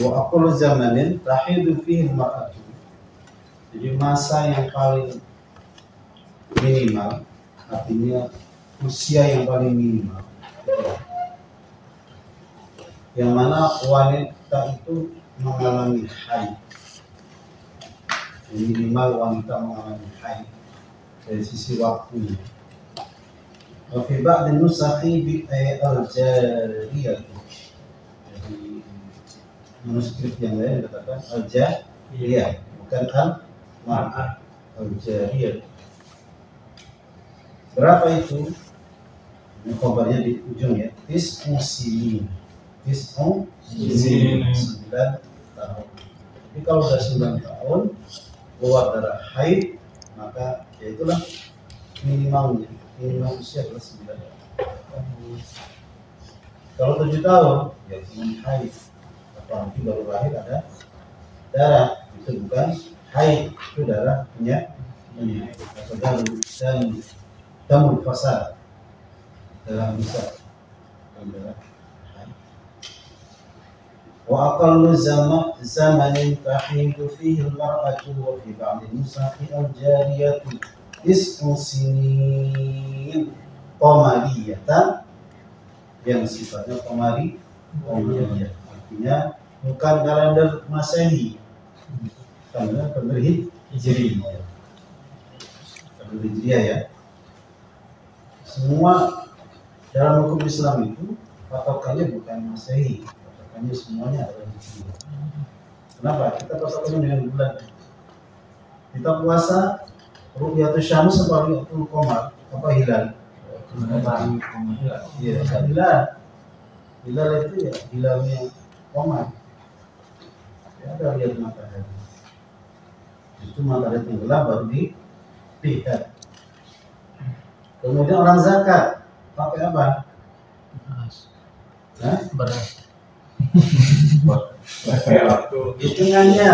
Wa aqallu zamanin tahidu fihi al-mar'atu. Jadi masa yang paling minimal, artinya usia yang paling minimal, yang mana wanita itu mengalami haid. Minimal wanita mengalami haid dari sisi waktunya. Wa fi ba'd nusakhi bi al-jariyah. Jadi manuskrip yang lain dikatakan al-jariyah, bukan al-mar'ah, al-jariyah. Berapa itu? Ini kabarnya di ujung ya. Tis'u sinin. 9 tahun. Tapi kalau sudah 9 tahun keluar darah haid, maka ya itulah minimalnya. Minimal usia adalah 9 tahun. Kalau 7 tahun ya cuma haid. Apalagi baru lahir ada darah, itu bukan haid, itu darah penyakit atau dan damul fasad dalam bisa darah. Wa aqallu zamanin tahidu fihi al-mar'atu wa fi ba'd nusakhi al-jariyatu 9 sinin qamariyatan, yang sifatnya qamariyah, artinya bukan kalender Masehi, kalender Hijriah. Kalender Hijriah ya. Semua dalam hukum Islam itu patokannya bukan Masehi. Kami semuanya adalah Hijriah. Kenapa? Kita patokannya dengan bulan. Kita puasa Ru'yatul Syams apa Ru'yatul Qamar? Apa hilal? Iya, hilal. Hilal itu ya hilalnya Qamar. Ya, ada lihat matahari. Itu matahari tenggelam baru dilihat. Kemudian orang zakat pakai apa? Beras. Hitungannya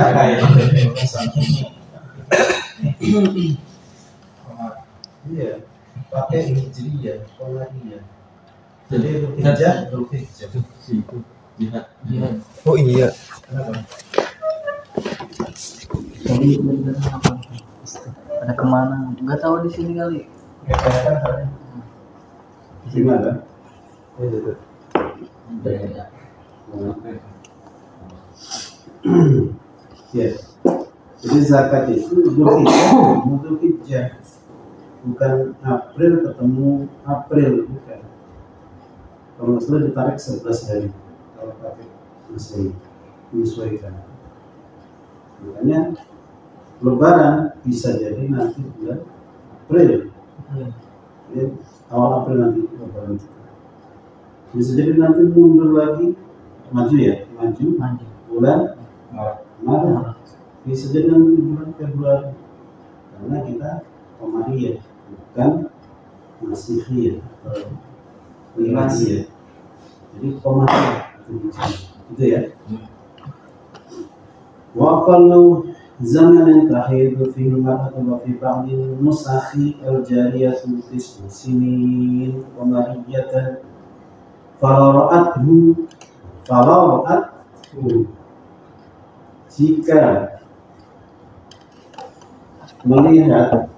iya, pakai Hijriah, Qamariyah. Jadi Dzulhijjah. Oh iya. Kenapa? Jadi ada kemana? Nggak tahu di sini kali. Di mana? Yes. Jadi zakat itu Dzulhijjah, bukan April ketemu April, bukan. Kalau nggak salah ditarik 11 hari kalau pakai Masehi, menyesuaikan. Makanya Lebaran bisa jadi nanti bulan April, ya, awal April nanti Lebaran. Bisa jadi nanti mundur lagi, maju bulan Maret. Bisa jadi nanti bulan Februari, karena kita Qamariyah bukan Masihiyah atau Milasiyah. Jadi Qamariyah itu ya. Wa aqallu zamanin tahidu fihi al-mar'atu wa fi ba'd nusakhi al-jariyatu 9 sinin qamariyatan fara'athu jika melihat,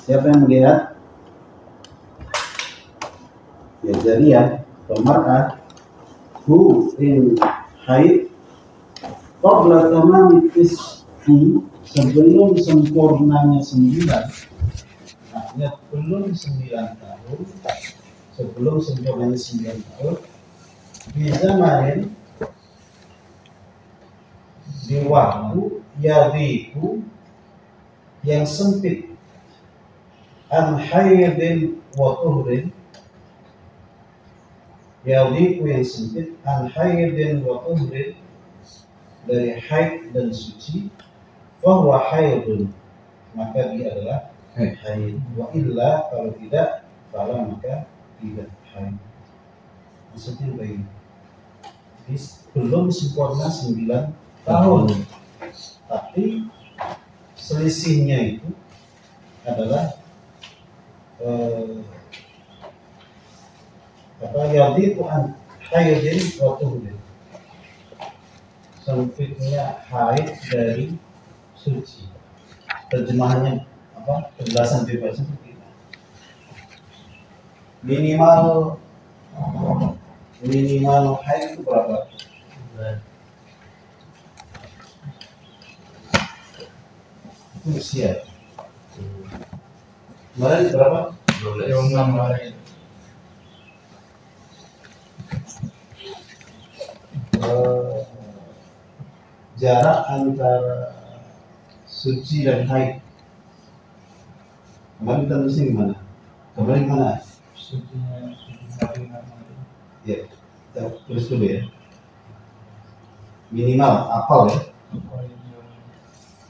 siapa yang melihat? Ya jariyah atau mar'ah hu in haid qabla tamami tis'i, sebelum sempurnanya 9, artinya belum 9 tahun, sebelum sempurnanya 9 tahun, bisa main di waktu yadiku yang sempit, an haidin wa tuhrin, yadiku yang sempit, an haidin wa tuhrin, dari haid dan suci, bahwa haidun, maka dia adalah haid, wa illa, kalau tidak, fala maka tidak haid. Maksudnya begini, belum sempurna 9 tahun, tapi selisihnya itu adalah yadiku an haidin wa tuhrin. sempitnya haid dari suci. Terjemahannya apa? Penjelasan bebasnya seperti ini. Minimal haid itu berapa? Itu usia. Kemarin berapa? 6 hari. Jarak antara suci dan haid. Kemarin kita nulisnya gimana? Kemarin mana? Sucinya 7 hari 6 hari. Ya, kita tulis dulu ya. Minimal apal ya.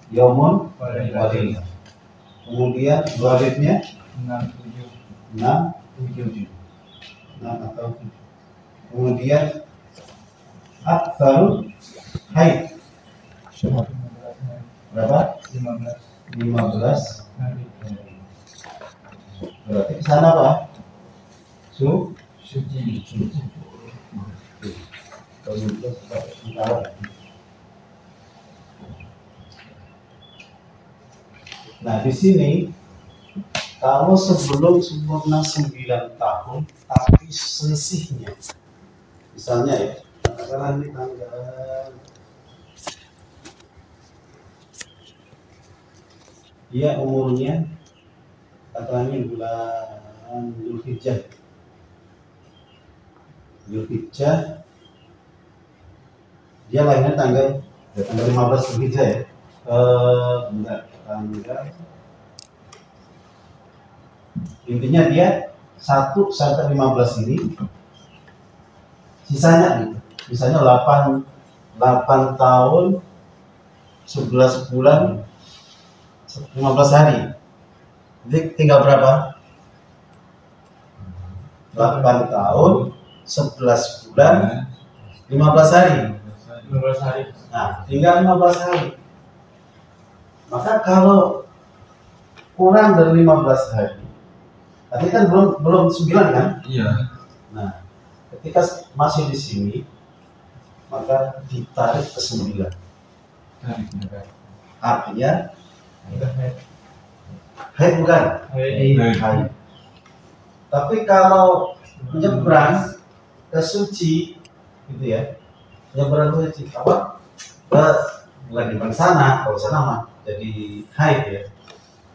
Yomun walid. Kemudian walidnya 6 7. 6 atau 7. Kemudian aktsarul haid berapa? 15 hari. Berarti ke sana apa? Suci. Nah, di sini kalau sebelum sempurna 9 tahun tapi selisihnya, misalnya ya, katakanlah ini tanggal dia umurnya katanya bulan Zulhijjah. Dia lahirnya tanggal 15 Zulhijjah ya. Intinya dia 1 sampai 15 ini sisanya gitu. Misalnya 8 tahun 11 bulan 15 hari. Jadi tinggal berapa? 8 tahun 11 bulan 15 hari. 15 hari. Nah, tinggal 15 hari. Maka kalau kurang dari 15 hari, tadi kan belum 9 kan? Iya. Nah, ketika masih di sini, maka ditarik ke 9. Artinya haid bukan? Haid. Tapi kalau nyebrang ke suci, gitu ya, nyebrang ke suci apa? Lagi di sana, kalau sana mah jadi haid ya.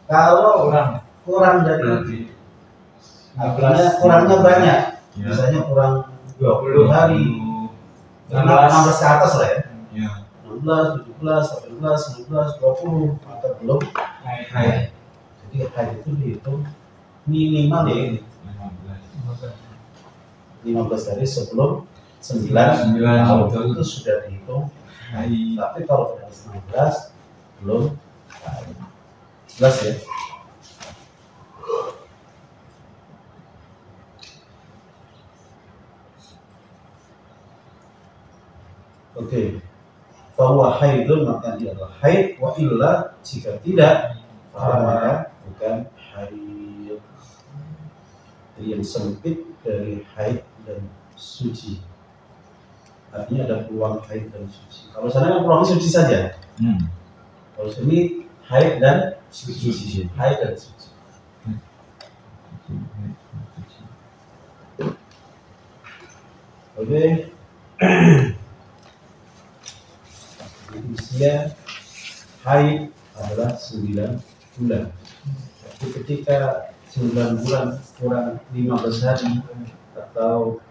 Kalau kurang dari artinya kurangnya banyak, misalnya kurang 20 hari, 16 ke atas lah ya. 16, 17, 18, 19, 20 maka belum haid. Jadi haid itu dihitung minimal ya ini 15 hari sebelum 9 tahun itu sudah dihitung haid. Tapi kalau di atas 16 belum haid. Jelas ya? Oke. Bahwa haidun maka dia adalah haid, wa illa jika tidak maka bukan haid. Jadi yang sempit dari haid dan suci. Artinya ada peluang haid dan suci. Kalau sana kan peluangnya suci saja. Kalau sini haid dan suci. Haid dan suci. Oke. Usia haid adalah 9 bulan. Jadi ketika 9 bulan kurang 15 hari atau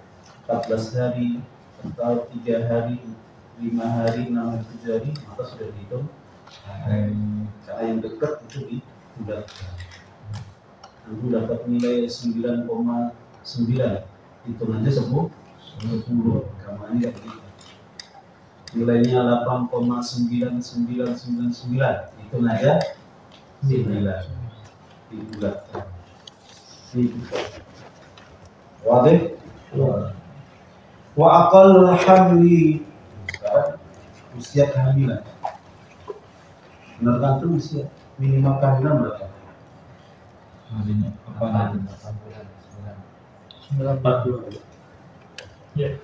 14 hari atau 3 hari, 5 hari, 6 hari, 7 hari, maka sudah dihitung karena yang dekat itu dibulatkan. Nanti dapat nilai 9,9, hitung aja 10, gambarnya tidak begitu. Nilainya 8,9999, itu aja 9 dibulatkan. Wadih. Wa aqal hamli, usia kehamilan. Menurut antum usia minimal kehamilan berapa? Harinya apa? 9 bulan. Ya.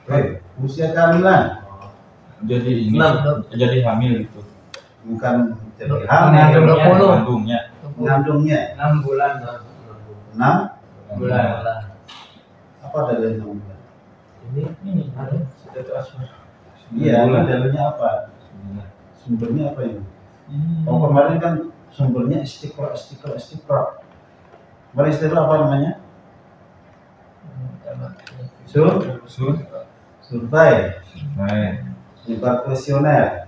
Usia kehamilan Jadi ini Enam. jadi hamil gitu. Bukan jadi Mengandungnya, hamil, 20. mengandungnya. mengandungnya 6 bulan. 6 Bulan. apa dalilnya 6 bulan? Ini ada sudah itu asma. Iya, Bulan. dalilnya apa? Sebulan. Sumbernya apa ini? Oh kemarin kan sumbernya istiqra. Kemarin istiqra apa namanya? Survei, Baik. nyebar kuesioner,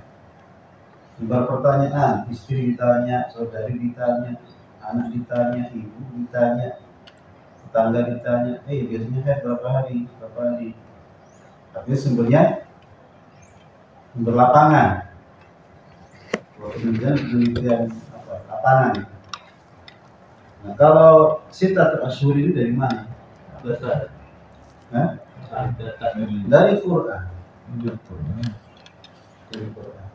nyebar pertanyaan, istri ditanya, saudari ditanya, anak ditanya, ibu ditanya, tetangga ditanya, biasanya haid berapa hari? Tapi sumber lapangan. Kemudian penelitian lapangan. Nah, kalau sitatul asyhur ini dari mana? Data. Hah? Data. Dari Quran. Betul. Dari Quran.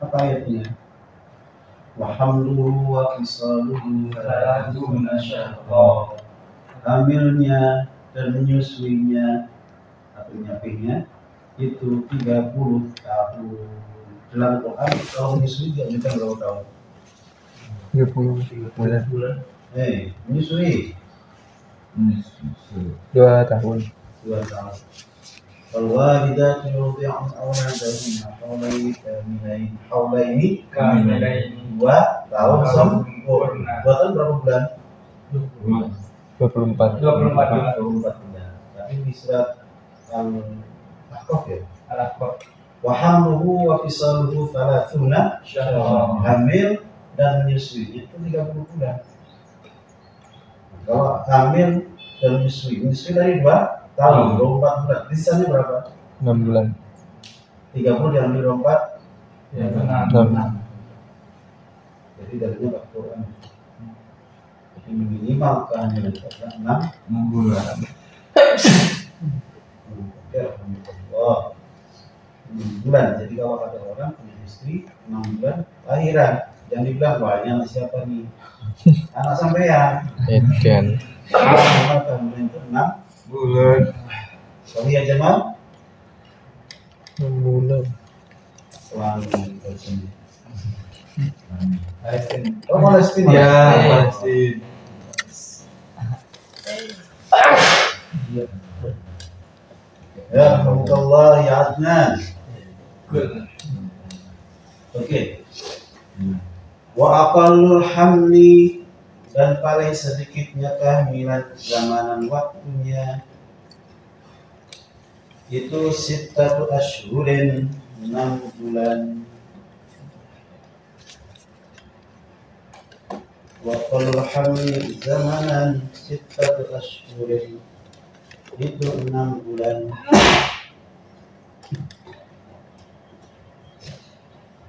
Apa ayatnya? Wa hamluhu wa fisaluhu thalathuna syahra. Hamilnya dan menyusuinya atau nyapihnya itu 30 tahun. Dalam Quran kalau menyusui diajarkan berapa tahun? 30 bulan. Menyusui 2 tahun. 2 tahun. Walwalidatu yurdi'na awladahunna haulaini Kamilaini. 2 tahun sempurna. 2 tahun berapa bulan? 24. 24 bulan. 24 bulan. Tapi di surat Al-Ahqaf ya. Al-Ahqaf. Wa hamluhu wa fisaluhu 30 Syahra. hamil dan menyusuinya itu 30 bulan. Kalau hamil dan menyusui dari 2 tahun, 24 bulan. Sisanya berapa? 6 bulan. 30 diambil 24, Ya, benar. 6. jadi darinya Al-Quran. Jadi minimal kehamilan kita 6 bulan. Ya, alhamdulillah. 6 bulan. Jadi kalau ada orang punya istri 6 bulan lahiran, jangan dibilang wah ini anak siapa nih? Anak sampean. Edan. Minimal kehamilan itu 6 Bulan. Sorry ya Jamal. 6 bulan. Selalu bersini. Palestina. Oh Palestina ya. Pasti. Ya, alhamdulillah ya Adnan. Good. Oke. Wa aqallul hamli dan paling sedikitnya kehamilan zamanan waktunya itu sittatu asyhurin 6 bulan. Wa aqallul hamli zamanan sittatu asyhurin itu 6 bulan.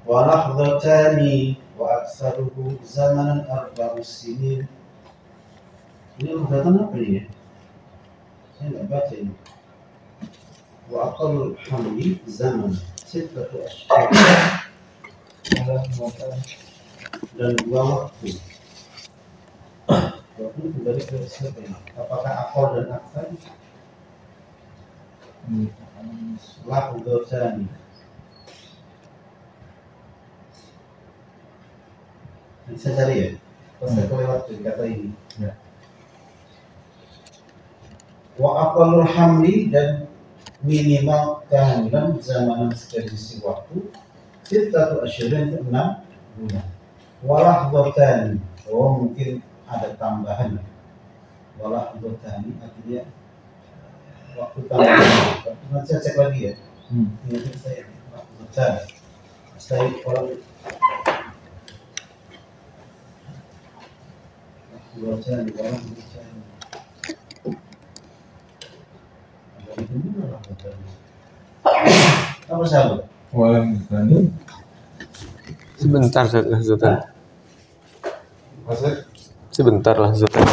Wa lahdhatani wa aktsaruhu zamanan 4 sinin. Ini lahdhatan apa ini ya? Saya nggak baca ini. Wa aqallul hamli zaman 6 asyhur. Dan 2 waktu. Waktu itu dari siapa ini? Apakah aqall dan aktsar? Lahdhatani. Bisa cari ya? Pas saya lewat dari kata ini. Ya. Wa aqallul hamli dan minimal kehamilan zamanan selisih waktu sittatu asyhurin itu 6 bulan. Wa lahdhatani. Oh mungkin ada tambahan. Wa lahdhatani artinya waktu tambahan. Nanti saya cek lagi ya. Ini saya lahdhatani. Saya orang lahdhatani orang lahdhatani. Apa sahabat? Walang bulan. Sebentar lah Sultan. Maksud? Sebentar lah Sultan.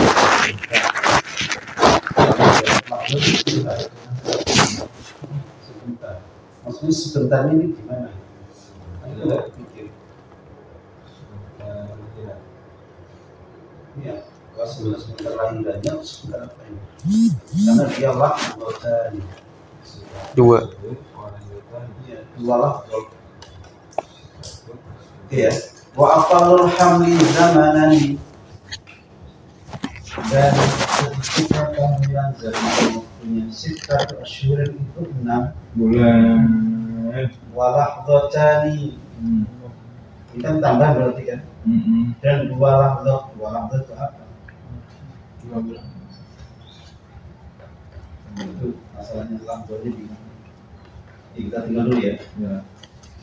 Sebentar. Maksudnya sebentar ini gimana? Itu nggak pikir. Iya, kalau sebentar lahirannya sebentar apa ini? Karena dia waktu dan 2. dua lafaz. Oke ya. Wa aqallul hamli zamanani, dan ketika kehamilan zaman waktunya sittah asyhurin itu 6 bulan. wa lahdhatani, ini kan tambah berarti kan, dan 2 lahdzat. 2 lahdzat itu apa? 2 bulan. Itu masalahnya lahdzatnya di mana? Kita tinggal dulu ya. Ya.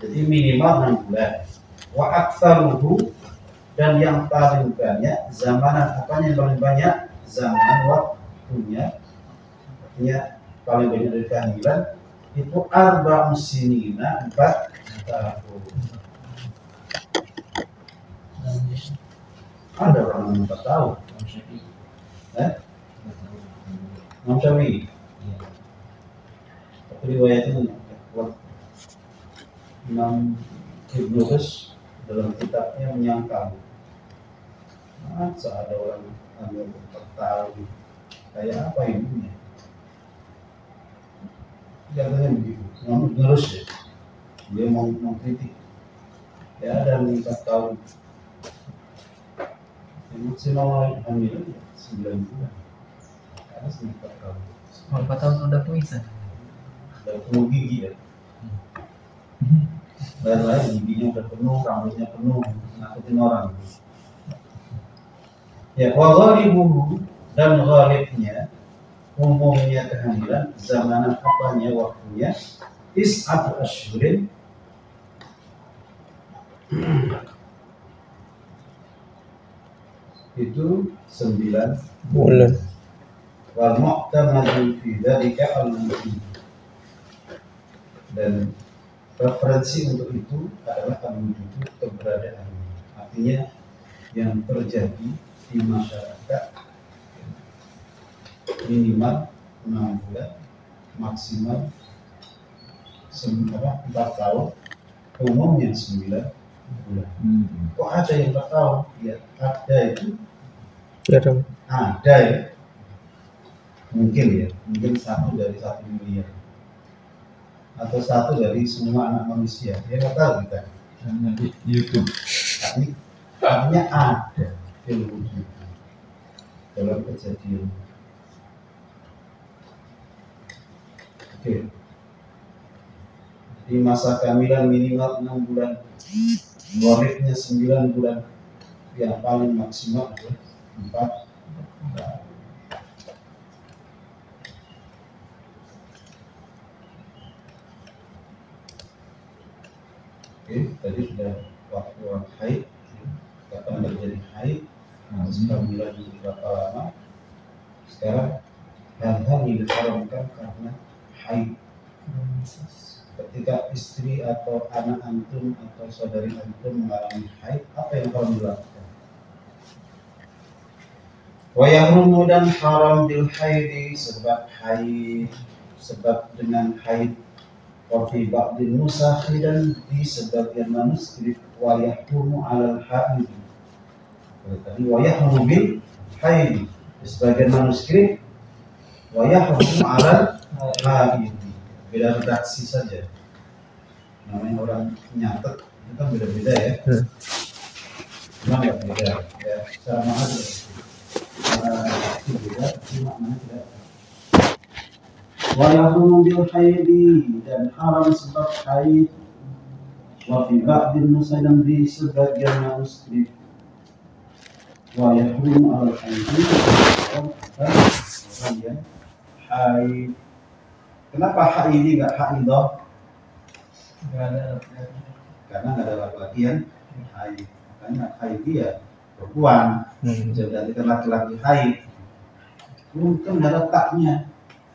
Jadi minimal 6 bulan. Wa aktsaruhu, dan yang paling banyak zamanan, apanya yang paling banyak? Zaman waktunya. Artinya paling banyak dari kehamilan itu arba'un sinina, 4 tahun. Ada orang yang 4 tahun. Imam Syafi'i. Tapi riwayatnya kuat. Imam Ibnu Rus dalam kitabnya menyangkal. Masa ada orang ambil 4 tahun, kayak apa ibunya? Katanya begitu. Imam Ibnu Rus ya, dia mau mengkritik. Ya ada yang 4 tahun. Yang maksimal hamil 9 bulan. Ada 4 tahun. 4 tahun udah pengisah. Udah penuh gigi ya. Dan lain giginya udah penuh, rambutnya penuh, nakutin orang. Ya, wa ghalibuhu, dan ghalibnya, umumnya kehamilan, zamanan apanya, waktunya, tis'atu asyhurin, itu 9 bulan. Wal mu'tamadu fi dzalika al-mumkin, dan referensi untuk itu adalah al-wujud, keberadaannya. Artinya yang terjadi di masyarakat minimal 6 bulan, maksimal 4 tahun, umumnya 9 bulan. Kok ada yang 4 tahun? Ya, ada itu. Jarang. Ada ya. Mungkin 1 dari 1 miliar. Atau 1 dari semua anak manusia. Ya nggak tahu kita. Hanya di YouTube. Tapi artinya ada ilmu itu dalam kejadian. Oke. Di masa kehamilan minimal 6 bulan, ghalibnya 9 bulan, yang paling maksimal adalah 4 tahun. Oke, tadi sudah waktu haid, kapan terjadi haid, kehamilan itu berapa lama. Sekarang hal-hal yang diharamkan karena haid. Ketika istri atau anak antum atau saudari antum mengalami haid, apa yang harus dilakukan? Wa yahrumu, dan haram bil haidi, sebab haid, sebab dengan haid. Wa fi ba'dil nusakhi, dan di sebagian manuskrip wa yahrumu 'alal haid. Tadi wa yahrumu bil haid, di sebagian manuskrip wa yahrumu 'alal haid. Beda redaksi saja. Namanya orang nyatet itu kan beda-beda ya. Cuma nggak beda ya, sama aja. Itu beda, cuma maknanya tidak. Wa yahrumu bil haidi, dan haram sebab haid. Wa fi ba'din nusakh, dan di sebagian manuskrip wa yahrumu 'alal haidi, orang yang haid. Kenapa haid nggak haidah? Karena nggak ada laki-laki yang haid. Karena haid ya perempuan, jadi laki-laki haid. Mungkin nggak ada taknya.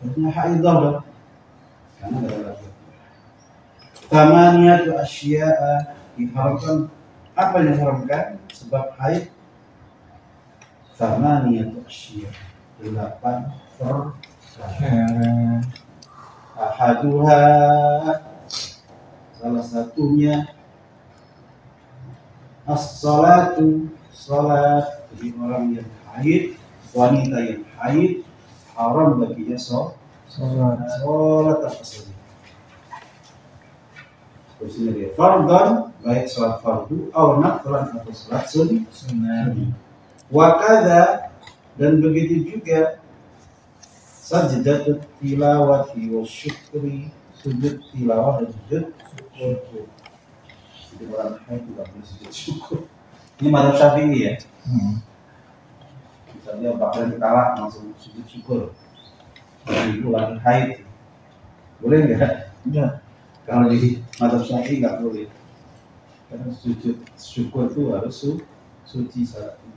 Harusnya haidah loh, karena nggak ada laki-laki. Tamaniyatu asya'a, diharamkan. Apa yang diharamkan? Sebab haid. Tamaniyatu asya'a, 8 perkara. Ahaduha, salah satunya as-salatu, salat. Jadi orang yang haid, wanita yang haid, haram baginya sholat apa saja. Posisinya dia fardhan, baik salat fardu, atau naflan atau salat Sunnah. Wakada, dan begitu juga sajdatut tilawati wa syukri, sujud tilawah dan sujud syukur. Jadi orang haid tidak boleh sujud syukur. Ini mazhab Syafi'i ya. Misalnya bakal kalah langsung sujud syukur. Ibu lagi haid, boleh nggak? Ya. Kalau di mazhab Syafi'i nggak boleh. Karena sujud syukur itu harus suci syaratnya.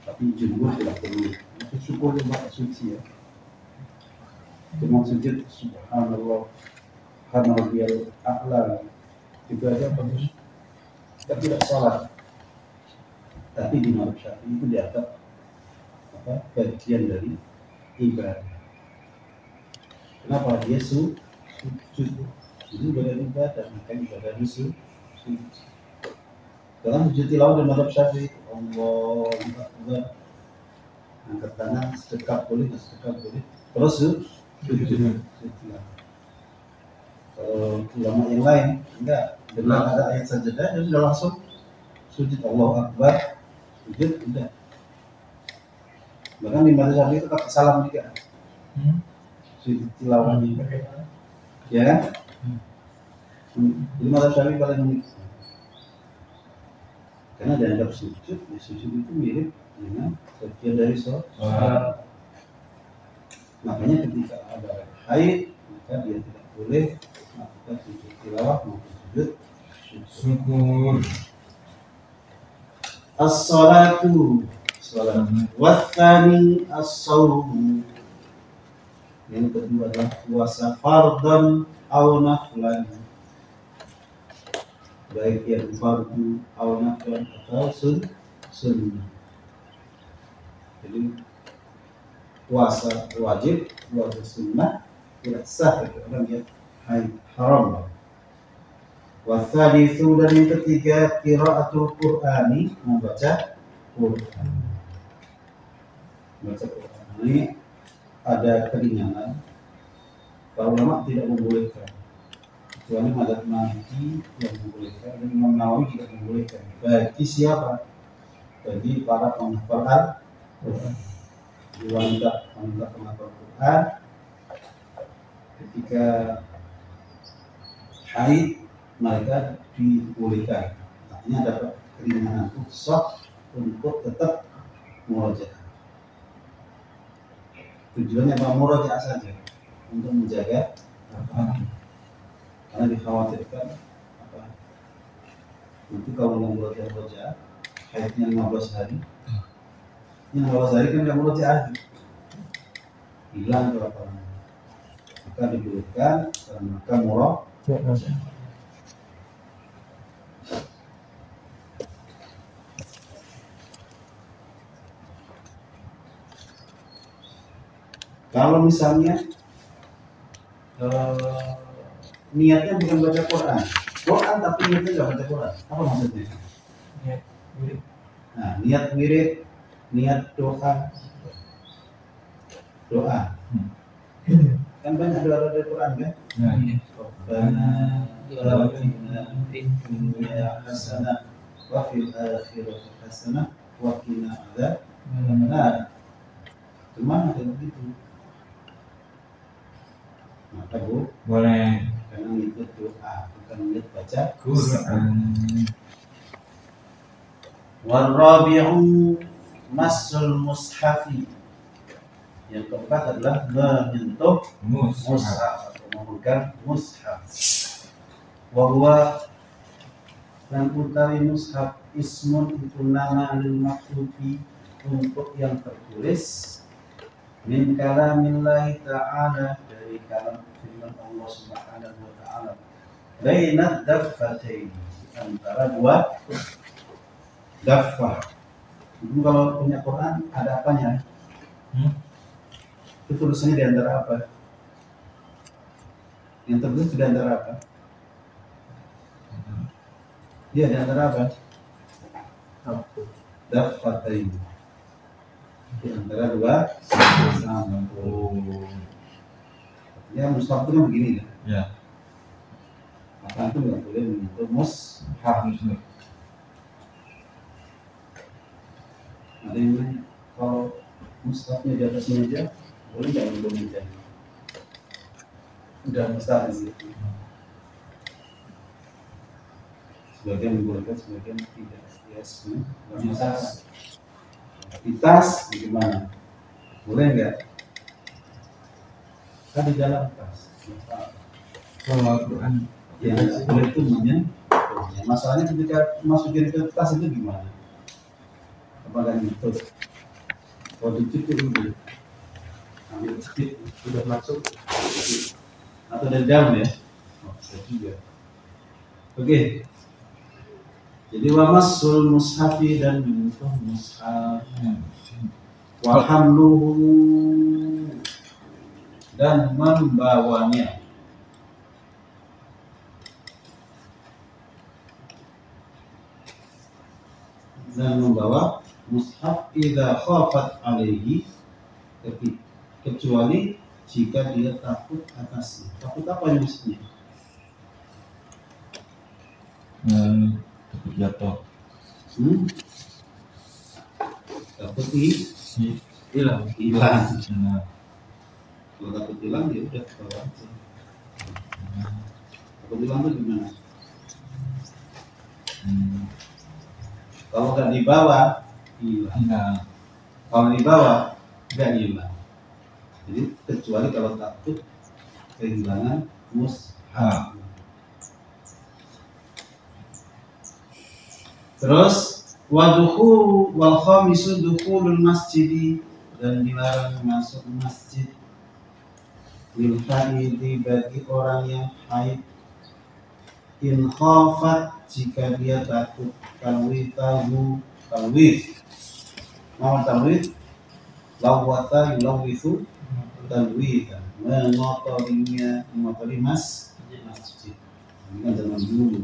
Tapi jumhur tidak perlu. Sujud syukur itu nggak suci ya. Cuma sujud subhanallah, subhanallahil a'la itu aja bagus. Kita tidak salah. Tapi di mazhab Syafi'i itu dianggap bagian dari ibadah. Kenapa dia sujud? Itu bagian ibadah, maka ibadah itu sujud. Dalam sujud tilawah dan mazhab Syafi'i, Allah Akbar, angkat tangan sedekap boleh, sedekap boleh, terus sujud. Kalau ulama yang lain enggak, dengan ada ayat sajadah dia sudah langsung sujud Allah Akbar, sujud tidak. Bahkan di mazhab Syafi'i itu pakai salam juga. Sujud tilawah ini, ya kan? Di mazhab Syafi'i paling unik. Karena dianggap sujud, ya sujud itu mirip dengan bagian dari sholat. Makanya ketika ada haid, maka dia tidak boleh melakukan sujud tilawah maupun sujud Syukur. as-salatu, salat, wathani as-sawm. Yang kedua adalah puasa fardhan au naflan, baik yang fardu atau naflan atau sunnah. Jadi puasa wajib, puasa sunnah tidak sah bagi orang yang haid, haram. Wathalitsu, dan yang ketiga qiraatul Qur'ani, membaca Quran. Membaca Quran ini ada keringanan. Para ulama tidak membolehkan. Kecuali mazhab Maliki yang membolehkan dan Imam Nawawi tidak membolehkan. Bagi siapa? Bagi para penghafal Al-Quran. Wanita penghafal Quran ketika haid mereka dibolehkan. Artinya dapat keringanan rukhsah untuk tetap murojaah. Tujuannya apa? Murojaah saja untuk menjaga karena dikhawatirkan nanti kalau mau murojaah haidnya 15 hari, ini 15 hari kan nggak murojaah, hilang berapa lama, maka dibolehkan dan maka murojaah. Kalau misalnya niatnya bukan baca Quran tapi niatnya nggak baca Quran, apa maksudnya? Niat wirid. Nah, niat wirid, niat doa. Kan banyak doa dari Quran kan? Rabbana atina fid dunya hasanah wa fil akhirati hasanah wa qina adzabannar. Cuma ada begitu. Maka Boleh. karena itu doa, bukan niat baca Quran. Warabi'u masul mushafi. Yang keempat adalah menyentuh mushaf atau memegang mushaf. Wahwa, dan utawi mushaf ismun itu nama lil maktubi, untuk yang tertulis min kalamillahi ta'ala, dari kalam firman Allah Subhanahu wa ta'ala, bainad daffatain, antara dua daffah. Itu kalau punya Quran ada apanya? Itu tulisannya di antara apa? Yang tertulis di antara apa? Iya, di antara apa? Daffatain. Di antara dua sama. Ya, mushaf itu kan begini kan? Ya. maka itu nggak boleh menyentuh mushaf. Ada yang nanya, kalau mushafnya di atas meja, boleh nggak untuk meja? Udah mushaf di situ. Sebagian membolehkan, sebagian tidak. Ya, nggak masalah. Di tas bagaimana? Boleh nggak? Kan di dalam tas. Kalau Al-Quran Ya, boleh itu menyentuhnya. Masalahnya ketika masukin ke tas itu gimana? Apakah itu? Kalau dicuci dulu, ambil sedikit, sudah masuk, atau dari dalam ya? Oh, bisa juga. Oke. Jadi wamasul mushafi dan menyentuh mushaf, wa hamluhu dan membawanya. Dan membawa mushaf idza khafat alaihi, kecuali jika dia takut atasnya. Takut apa yang maksudnya? takut jatuh. Takut hilang. Nah, Kalau takut hilang ya udah bawa aja. Takut hilang itu gimana? Kalau nggak dibawa hilang. nah, Kalau dibawa nggak hilang. Jadi kecuali kalau takut kehilangan mushaf. Terus wadukhul wal khamisu dukhulul masjidi, dan dilarang masuk masjid lil haidi bagi orang yang haid, in khafat jika dia takut talwith mau talwith lawata yulawithu talwithan mengotori masjid. Ini kan zaman dulu,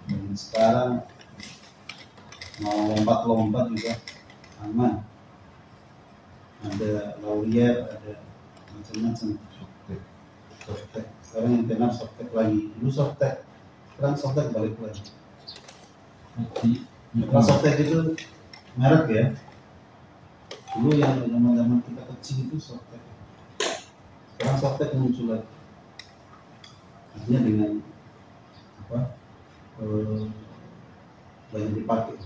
dan sekarang mau lompat-lompat juga aman. Ada lawyer, ada macam-macam. Softtek. Sekarang yang kena softtek lagi. Dulu softtek, sekarang softtek balik lagi. Kalau softtek itu merek ya. Dulu yang zaman-zaman kita kecil itu softtek. Sekarang softtek muncul lagi. Artinya dengan apa? Banyak dipakai.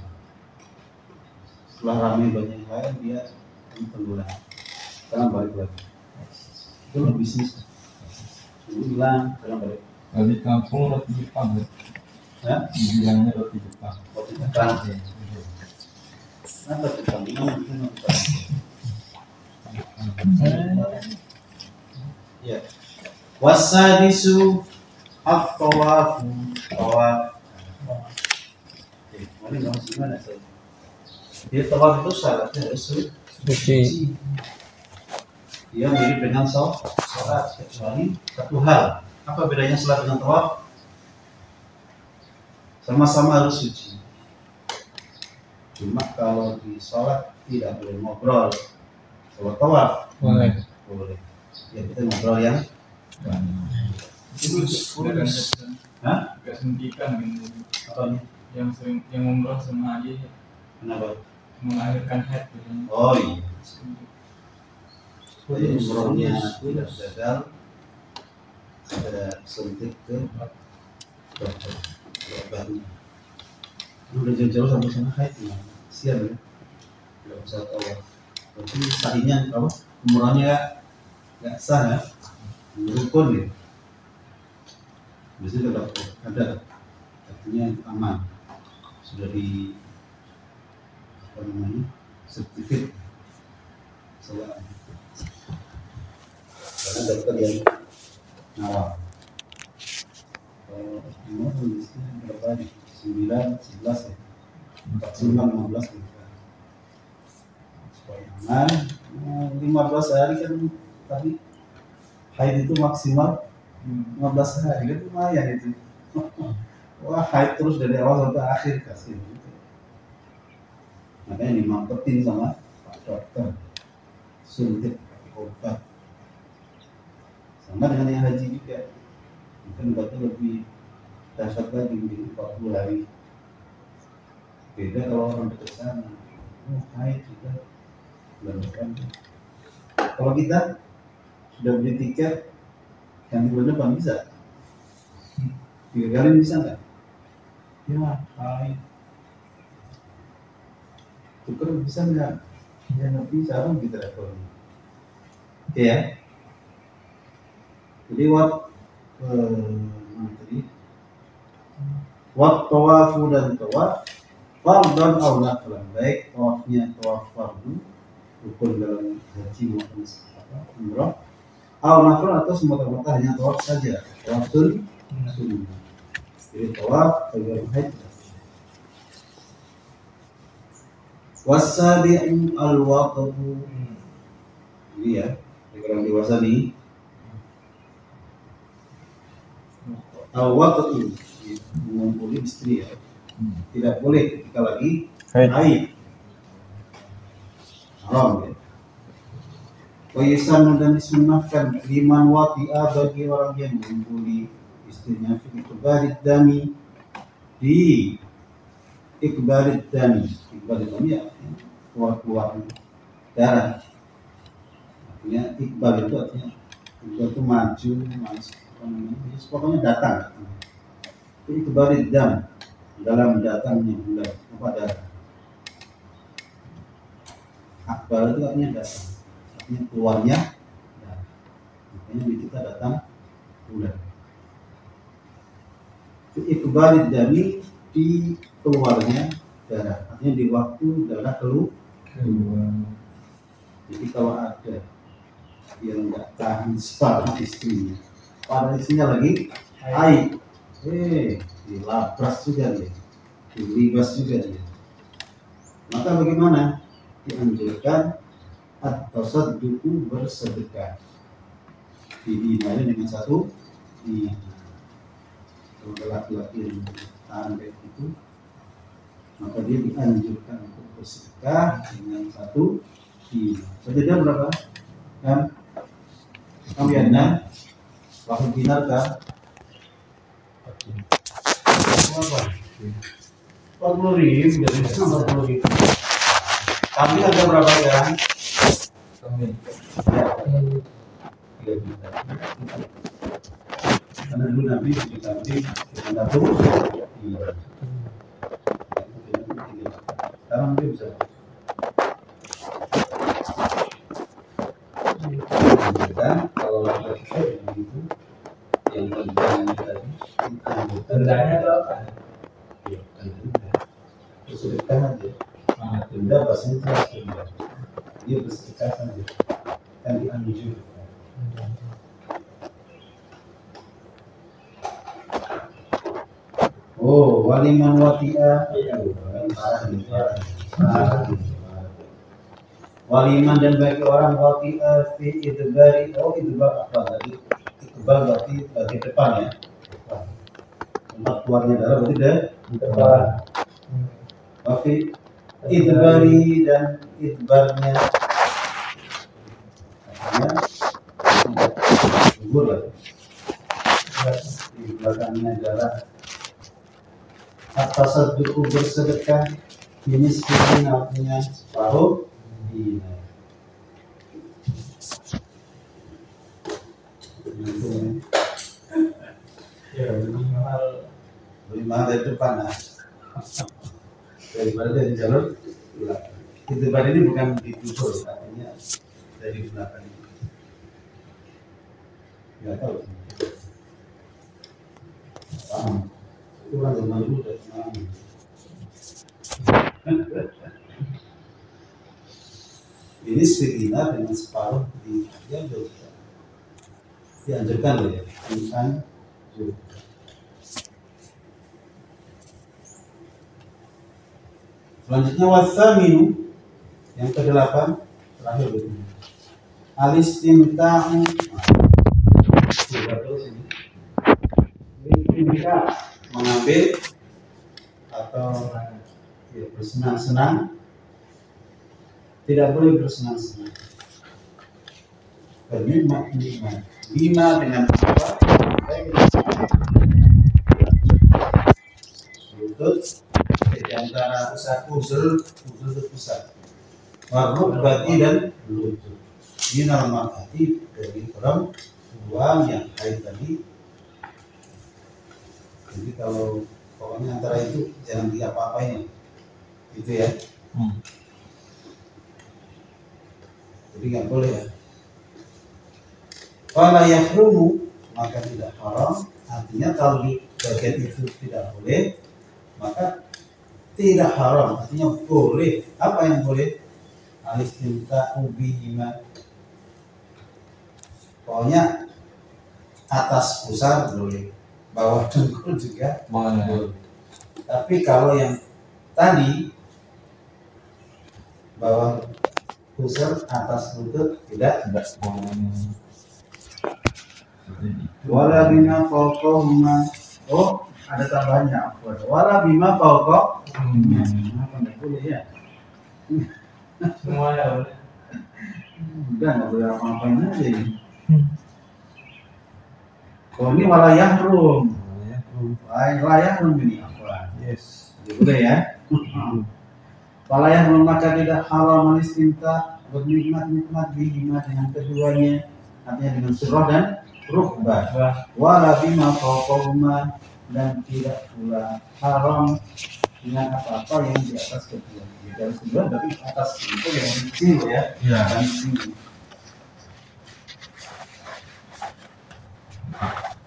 Setelah ramai banyak yang lain, dia tenggelam. Sekarang balik lagi. Itu lo bisnis. Dulu hilang, sekarang balik. kalau di kampung roti Jepang, Ya? dibilangnya roti Jepang. Waktu Jepang. Kenapa Jepang? Ya. Wasadisu at-tawafu. Tawaf. Mari bahas gimana tuh? Dia tawaf itu syaratnya harus Suci. dia mirip dengan sholat, kecuali satu hal. Apa bedanya sholat dengan tawaf? Sama-sama harus suci. Cuma kalau di sholat tidak boleh ngobrol. Kalau tawaf Boleh. boleh. Ya kita ngobrol yang Hah? Agak sentikan apa nih? yang sering yang umroh sama aja Kenapa? melahirkan head gitu. Oh iya. Jadi umrohnya tidak gagal, ada suntik ke dokter baru. Udah jauh-jauh sampai sana haid ya, siap ya, tidak usah tawaf. Berarti sahihnya apa? Umrohnya nggak sah ya, rukun ya. Biasanya ke dokter ada, artinya aman, sudah di apa namanya sertifikat soal. Karena dokter yang ngawal. Kalau umur kondisinya berapa nih? 9, 11 ya? 45, 15 gitu kan. Supaya aman, 15 hari kan tadi haid itu maksimal 15 hari kan lumayan itu. Wah haid terus dari awal sampai akhir kasih. Makanya dimantepin sama Pak Dokter, suntik pakai obat. Sama dengan yang haji juga. Mungkin berarti lebih dasar lagi di 40 hari. Beda kalau orang dekat sana, haid juga bulan depan. Kalau kita sudah beli tiket yang bulan depan bisa, 3 kali bisa nggak? Ya, haid. Tukar bisa nggak? Ya nggak bisa, kan kita levelnya. Oke ya. Jadi tawafu dan tawaf fardhan aw naflan, baik tawafnya tawaf fardu rukun dalam haji maupun umrah, aw naflan atau semata-mata hanya tawaf saja, tawaf sunnah. Jadi tawaf bagi haid. Wasabi'u al-waqtu, ini ya, bagi orang dewasa nih. Al-waqtu mengumpuli istri ya, tidak boleh ketika lagi haid. Haram ya. Wayusannu dan disunnahkan liman wati'a bagi orang yang mengumpuli istrinya fi ikbarid dami, di ikbarid dami. Ikbarid dami ya keluar darah. Artinya ikbal itu artinya ikbal itu maju, pokoknya datang. Ikbarid dam, dalam datangnya bulan apa darah. Akbar itu artinya datang, artinya keluarnya darah. Makanya di kita datang bulan. Ikbarid dami, di keluarnya darah, artinya di waktu darah keluar. Jadi kalau ada yang nggak tahan sama istrinya, pada istrinya lagi haid, dilabras juga dia, dilibas juga dia, maka bagaimana? Dianjurkan at-tasadduqu, bersedekah, didinari dengan satu dinar. Kalau laki-laki yang tahan kayak itu, maka dia dianjurkan untuk bersedekah dengan satu dinar. Berbeda berapa? Kan? Kambiannya waktu dinar kan? Berapa? 40.000, jadi 40.000. Kami ada berapa kan? Kami. Ya, 3 juta. Karena dulu Nabi dikasih satu. Iya. Sekarang dia bisa. Dan kalau laki-laki begitu, yang tendanya tadi, Tendanya itu apa? ya tendanya. Bersedekah aja. Denda pastinya jelas denda. Dia bersedekah saja. Kan dianjurkan. Oh, waliman wati'a. Waliman dan bagi orang wati'a fi idbari. Oh, idbar apa tadi? Idbar berarti bagi depan ya. Tempat keluarnya darah berarti di depan. Wafi idbari dan idbarnya. Artinya gugur lah. Di belakangnya darah. At-tasadduqu, bersedekah, jenis ini artinya separuh dinar. Ya, lebih mahal. Lebih mahal dari depan lah. Daripada dari jalur belakang. Di depan ini bukan ditutur, artinya dari belakang. Nggak tahu. Paham? Itu kan zaman dulu udah paham. Ini sekitar dengan separuh dianjurkan. Dianjurkan loh ya, bukan juga. Selanjutnya wasaminu, yang ke-8 terakhir begini. Alistimta'u. Terus ini. Istimta', mengambil atau ya, bersenang-senang. Tidak boleh bersenang-senang. Bernikmat-nikmat. Bima dengan apa? Baik lutut, di antara usul pusat. Warukbati dan lutut. Minal mar'ati dari perempuan yang haid tadi. Jadi kalau pokoknya antara itu jangan diapa-apain, gitu ya. Jadi nggak boleh ya. Fala yahrumu, maka tidak haram. Artinya kalau di bagian itu tidak boleh, maka tidak haram. Artinya boleh. Apa yang boleh? Al-istimta'u bihima. Pokoknya atas pusar boleh, bawah dengkul juga boleh. Tapi kalau yang tadi bawah pusar atas lutut tidak. Wala bima fawqahuma. Oh, ada tambahannya. Wala bima fawqahuma. Kenapa nggak boleh ya? Semuanya boleh. Udah nggak boleh apa-apain aja ini. Oh ini walayah rum. Walayah rum ini apa? Yes. Boleh ya? Walayah rum maka tidak haram istimta bernikmat-nikmat bihima dengan keduanya, artinya dengan surah dan rukbah. Wala bima fawqahuma, dan tidak pula haram dengan apa-apa yang di atas kedua. Di atas kedua tapi atas itu yang kecil ya. Ya. Dan sini.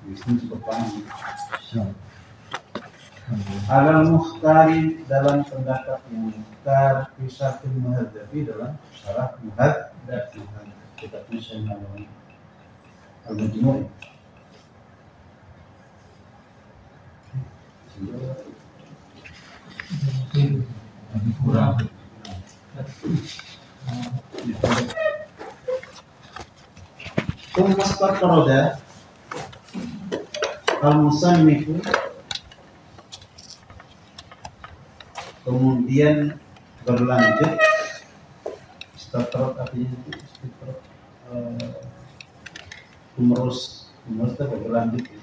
Ini cukup panjang. Alal mukhtari dalam pendapat yang mukhtar, Fisatul Muhadzabi dalam syarah Muhadzab kitab Syekh Al-Majmu'. Kurang. Masdar qaroda al-musannifu, kemudian berlanjut istatrot, artinya itu istatrot umrus itu berlanjut ya.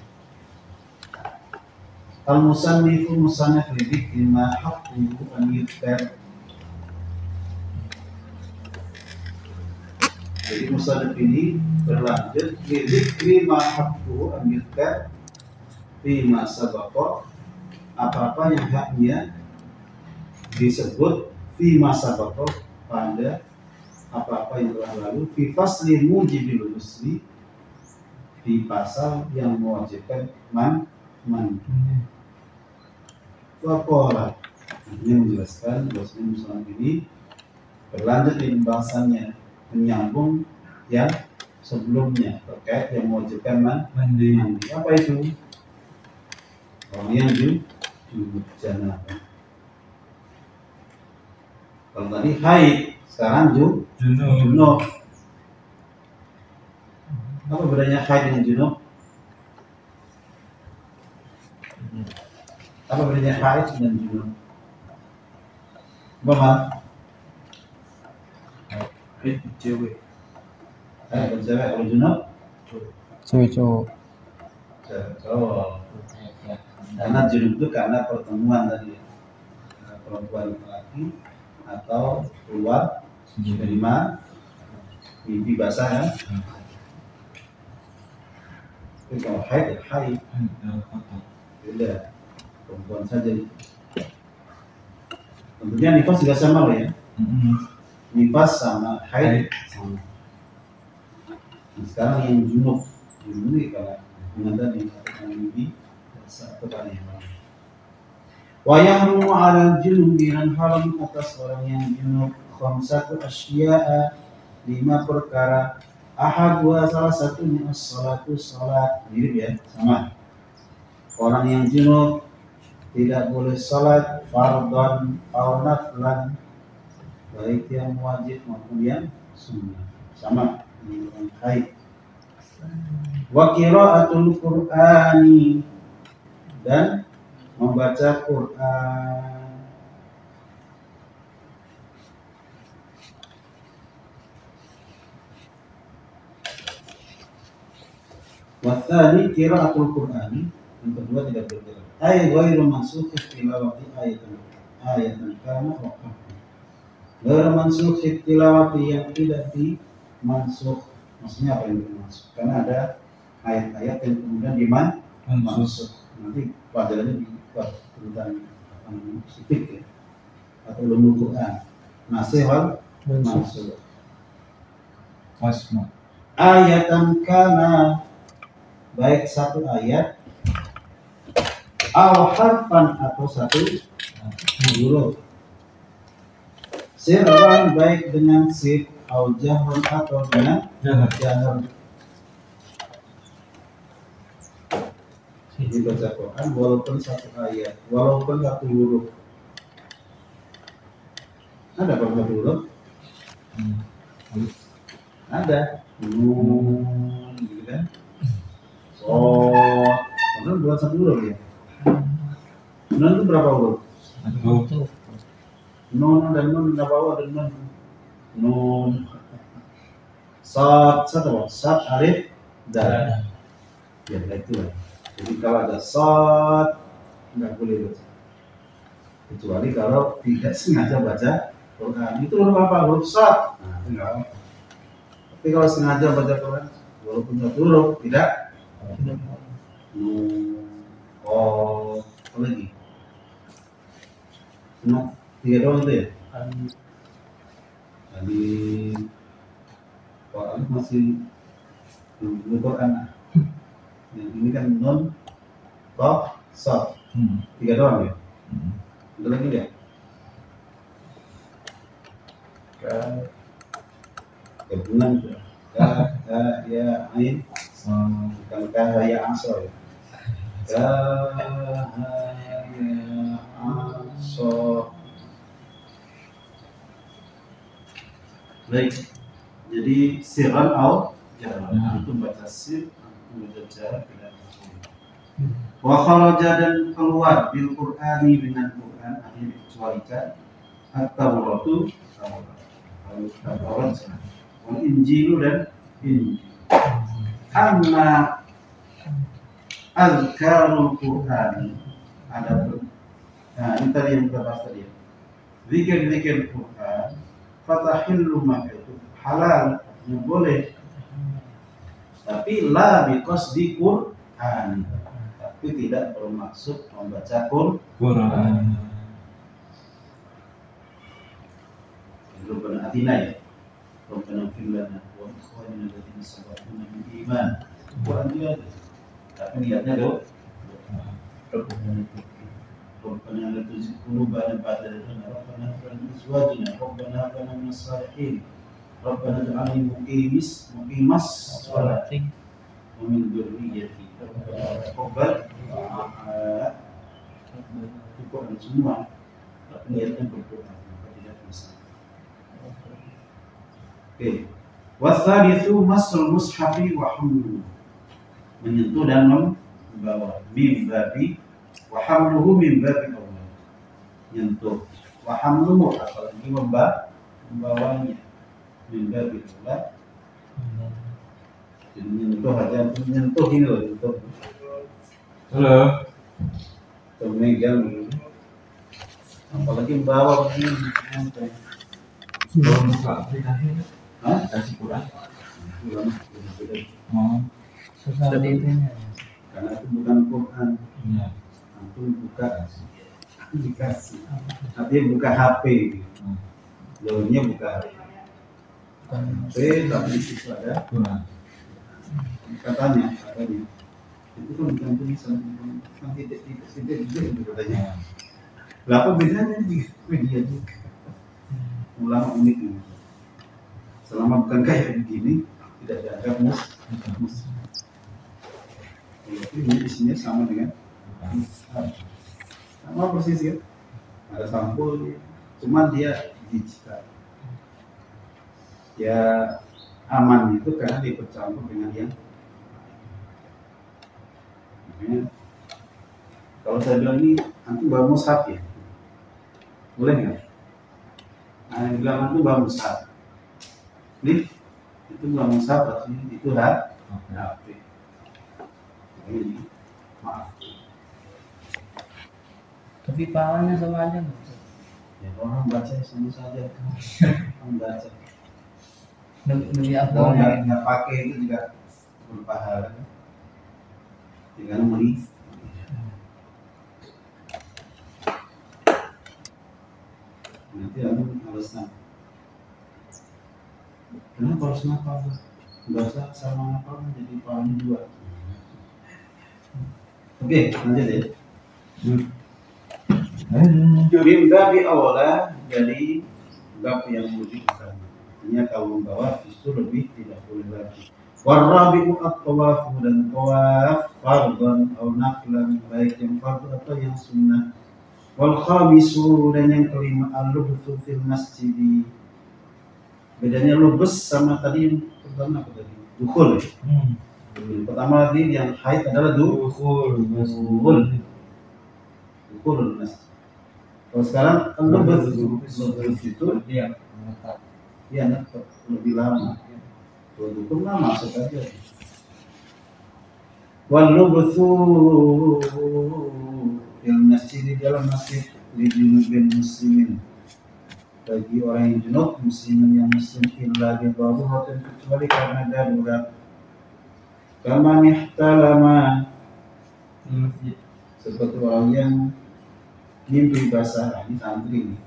Al-musannifu musannif lidik lima haqqu an yudkar. Jadi musannif ini berlanjut lidik lima haqqu an yudkar fi masa baqa, apa-apa yang haknya disebut fi masa baqa, pada apa-apa yang telah lalu, fi fasli mujibil husli, di pasal yang mewajibkan mandi. Faqala, ini menjelaskan bahwasanya musannaf ini berlanjut di pembahasannya, menyambung yang sebelumnya terkait yang mewajibkan mandi. Apa itu? Orang yang junub janabah. Kalau tadi haid, sekarang junub. Apa bedanya haid dengan junub? Apa bedanya haid dengan junub? Bapak? Haid cewek. Haid cewek, kalau junub? Cowok. Oh. Karena junub itu karena pertemuan tadi, perempuan laki atau keluar menerima mimpi basah ya. Tapi kalau haid, beda, perempuan saja. Tentunya nifas juga sama loh ya. Nifas sama haid sama. Nah, sekarang yang junub ini kalau mengenai mimpi satu kali yang lain. Wa yahrumu 'alal junubi, dan haram atas orang yang junub khamsatu asya'a, 5 perkara. Ahadwa, salah satunya as-salatu, salat. Mirip ya, sama. Orang yang junub tidak boleh salat fardhan atau naflan, baik yang wajib maupun yang sunnah. Sama dengan orang haid. Wa qira'atul Qur'ani, dan membaca Quran. Wathani qira'atul Qur'ani, yang kedua tidak bergerak. Ghairu mansukh tilawati ayatan kana wa qafna. Ghairu mansukh tilawati yang tidak dimansukh. Maksudnya apa yang dimansukh? Karena ada ayat-ayat yang kemudian dimansukh. Nanti pelajarannya di tentang spesifik ya, atau ulumul Quran. Nasih wal mansukh. Wasma. Ayatan kana, baik satu ayat, aw harfan atau satu huruf. Sirran baik dengan sir, aw jahran atau dengan jahar. Dibaca Quran walaupun satu ayat, walaupun satu huruf. Ada berapa huruf? Ada. Nun, gitu kan? Nun buat satu huruf ya. Nun itu berapa huruf? Satu. Nun dan nun berapa huruf? Ada nun. Nun. Satu. Sad, alif, dal. Ya, itu lah. Jadi kalau ada sad, nggak boleh baca. Kecuali kalau tidak sengaja baca Quran. Itu huruf apa? Huruf sad. Nah, itu nggak apa. Tapi kalau sengaja baca Quran, walaupun satu huruf, tidak. Apa lagi? Cuma 3 doang itu ya? Alif. Kalau alif masih belum Quran. Yang ini kan nun, ta, sa. 3 doang ya? Ada lagi nggak? Gabungan itu. Ya, ain. Bukan ya asal ya. Ya asal. Baik. Jadi sirran au jaran. Itu baca sir, baca jaran tidak boleh. Wa kharaja dan keluar bil Qur'ani dengan Quran artinya dikecualikan at-Tauratu Taurat, wal Injilu dan Injil. Amma azkarul Qur'ani ada. Nah, ini tadi yang kita bahas tadi. Zikir-zikir Quran fatahillu maka itu halal, yang boleh. Tapi la biqasdi Qur'an, tapi tidak bermaksud membaca Quran. Rabbana atina ya. Rabbana fir lana wa ikhwanina alladziina sabaquna bil iman. Quran juga ada. Tapi niatnya doa. Rabbana la tuzigh qulubana ba'da idh hadaytana wa hab lana min azwajina rabbana hab lana min as-salihin. Rabbana ij'alna muqimas sholati wa min dzurriyyati rabbana taqabbal Quran semua. Tapi niatnya berdoa, maka tidak bisa. Oke. Wasalitsu mas'ul mushafi wa hamluhu. Menyentuh dan membawa, min babi wa hamluhu min babi awal. Menyentuh wa hamluhu, apalagi membawanya, min babi awal. Jadi menyentuh aja, menyentuh ini loh, menyentuh. Halo. Memegang gitu. Apalagi membawa begini. Belum buka aplikasi. Hah? Aplikasi Quran. Beda-beda. Oh. susah dihitungnya. Karena itu bukan Quran. Iya. Itu buka aplikasi. Artinya buka HP. Jauhnya buka HP, tapi di situ ada Quran. katanya itu kan bukan tulisan, kan titik-titik itu katanya. Lah apa bedanya di media juga? Ulama unik ini. Selama bukan kayak begini, tidak dianggap mus. Ini isinya sama dengan sama persis ya. Ada sampul, cuma dia digital. Ya aman itu karena dipercampur dengan yang makanya, kalau saya bilang ini nanti bawa mushaf ya, boleh nggak? Nah, yang bilang nanti bawa mushaf, nih itu bawa mushaf, artinya itu HP. Ini Maaf. Tapi pahalanya sama aja nggak? Ya orang baca sama saja. Orang baca. Lebih Kalau afdal nggak pakai itu juga berpahala. Tinggal beli. Nanti harus nafal. Kenapa harus nafal? Nggak usah sama nafal jadi pahalanya 2. Oke, lanjut ya. Min babi aula, jadi bab yang lebih utama. Artinya kalau membawa justru lebih tidak boleh lagi. Warabi'u at-tawafu, dan tawaf fardhan atau naflan, baik yang fardhu atau yang sunnah. Wal khamisu, dan yang kelima al-lubthu fil masjid. Bedanya lubus sama tadi yang pertama apa tadi? Dukhul. Yang pertama tadi yang haid adalah dukhul masjid. Kalau sekarang lubus itu Iya. ya lebih lama. Kalau dukhul mah masuk aja. Wal lubthu fil masjid, di dalam masjid, li junubin muslimin, bagi orang yang junub, muslimin yang muslim, illa bi daruratin, kecuali karena darurat. Kama ihtalama, seperti orang yang mimpi basah. Ini santri nih.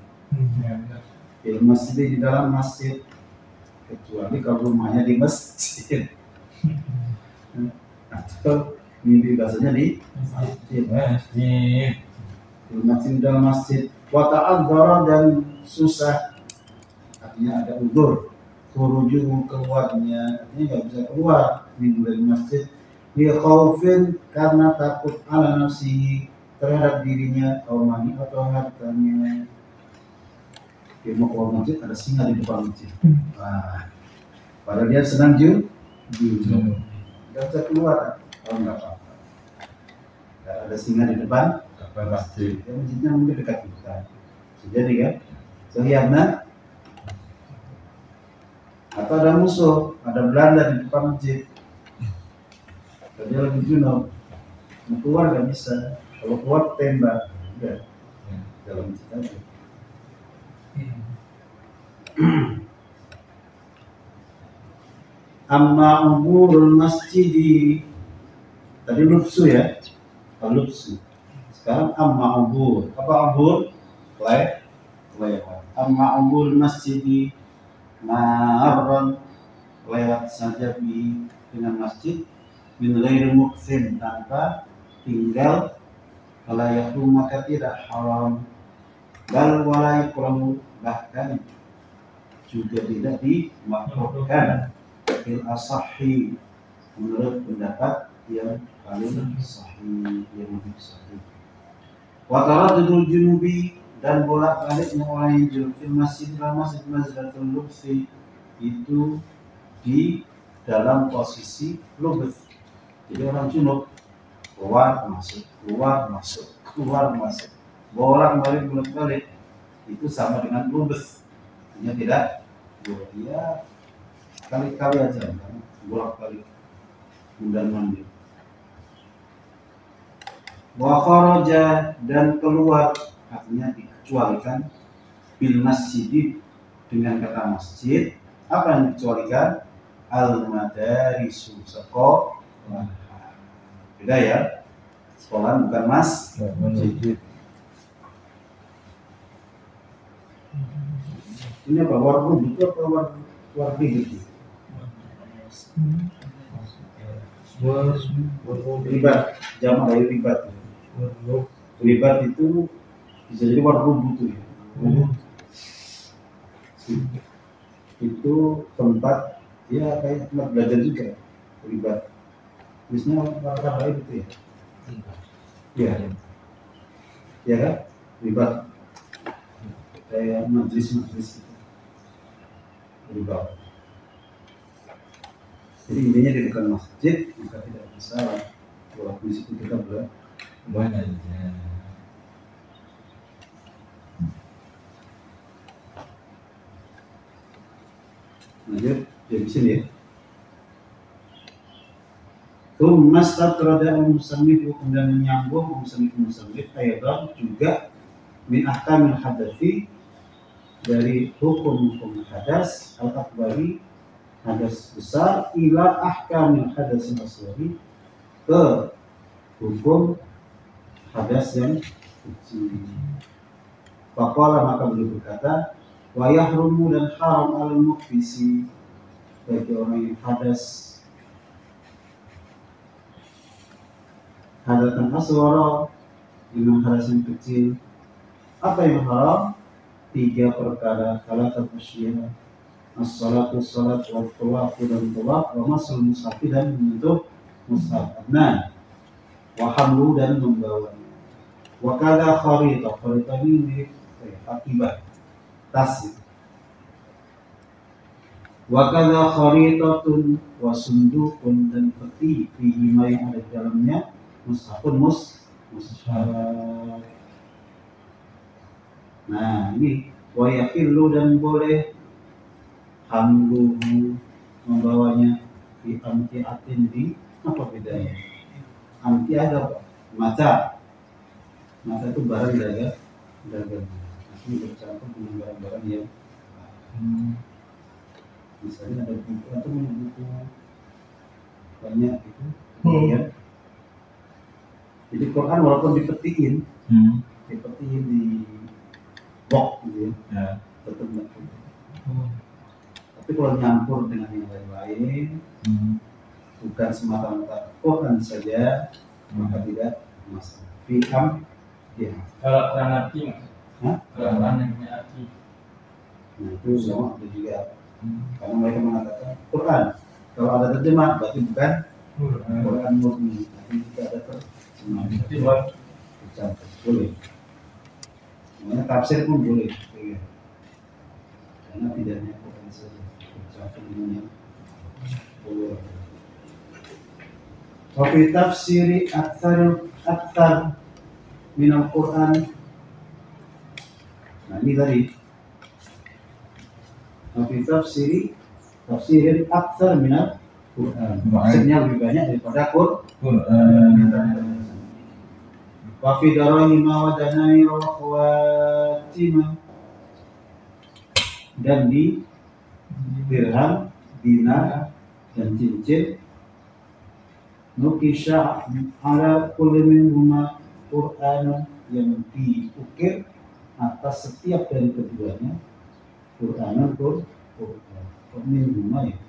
Fil masjid, di dalam masjid, kecuali kalau rumahnya di masjid. Atau mimpi basahnya di masjid. Fil masjid, di dalam masjid. Wa ta'adzara, dan susah, artinya ada udzur. Khurujuhu, keluarnya, artinya nggak bisa keluar minggu dari masjid. Bi khaufin, karena takut, ala nafsihi, terhadap dirinya, atau mani, atau hartanya. Dia mau keluar masjid, ada singa di depan masjid. Nah, padahal dia sedang junub, nggak bisa keluar. Kalau nggak apa-apa, karena ada singa di depan masjid. Ya, masjidnya mungkin dekat kita. Jadi kan, sehingga atau ada musuh, ada Belanda di depan masjid. Dia lagi junub, mau keluar nggak bisa. Kalau keluar tembak, udah dalam masjid aja. Amma umurul masjid, tadi lubsu ya, lubsu. Sekarang amma ubur. Apa ubur? Lewat. Amma ubur masjid, marron, lewat saja dengan masjid, min ghairi muqsim, tanpa tinggal, layaku maka tidak haram. Bal wala yakrahu, bahkan juga tidak dimakruhkan. Fil asahhi, menurut pendapat yang paling sahih, yang lebih sahih. Wa taraddudul junubi, dan bolak-baliknya orang yang junub fil masjid, dalam masjid, mazdatul lubsi, itu di dalam posisi lubs. Jadi orang junub keluar masuk, keluar masuk, keluar masuk, bolak-balik, itu sama dengan lubs. Hanya tidak ya kali-kali aja, bolak-balik kemudian mandi. Wa kharaja, dan keluar, artinya dikecualikan, bil masjid, dengan kata masjid. Apa yang dikecualikan? Al madarisu, sekolah. Beda ya, sekolah bukan masjid. Ini apa? Warung itu apa warung itu? Ribat, jamaah dari ribat. Ribat itu bisa jadi warung itu ya. Itu tempat ya kayak tempat belajar juga, ribat. Biasanya orang lain itu ya. Iya. Ya kan? Ribat. Kayak majlis gitu. Ribat. Jadi intinya di dekat masjid, maka tidak masalah. Walaupun di situ kita Banyak. lanjut, ya di sini ya. Tsumma statrada al-musannif, kemudian menyambung musannif aydan juga min ahkamil hadathi, dari hukum-hukum hadas al-akbari, hadas besar, ila ahkamil hadas al-asghari, ke hukum hadas yang kecil. Faqala, maka beliau berkata, wa yahrumu, dan haram al-muqtisi, bagi orang yang hadas hadatan asghara, dengan hadas yang kecil. Apa yang haram? 3 perkara. Salatut asyiah, as-salatu salat, wa tawaf dan tawaf, wa masul mushaf dan menyentuh mushaf, nah, wa hamlu dan membawanya, wa kadza kharita, kharita ini akibat tas, wa kadza kharitatun wa sundukun, dan peti, fihi ma, yang ada di dalamnya mushafun mushaf. Nah, ini wa yaqillu, dan boleh hamluhu, membawanya, di amtiatin, di apa bedanya? Amtiah apa? Mata itu barang dagang. Ini bercampur dengan barang-barang yang misalnya ada buku atau buku banyak itu, ya. Jadi Quran walaupun dipetiin di box gitu ya, tetap nggak cukup. Tapi kalau nyampur dengan yang lain-lain, bukan semata-mata Quran saja, maka tidak masalah. Fikam, ya. Kalau Quran arti, Hah? kalau Quran yang punya arti. Nah itu semua ada juga, karena mereka mengatakan Quran. Kalau ada terjemah berarti bukan Quran murni, tapi jika ada terjemah boleh. Semuanya tafsir pun boleh, ya. Karena tidak hanya Quran saja, bercampur dengan yang boleh. Wafi tafsiri akthar min al-Quran. Nah ini tadi. Wafi tafsirin akthar min al-Quran. Maksudnya lebih banyak daripada Quran. Wafi darahima wa danaira wa khawatima, dan di dirham, dinar, dan cincin. Nukisha ala kulli minhuma Qur'an, yang diukir atas setiap dari keduanya Qur'an. Minhuma, ya.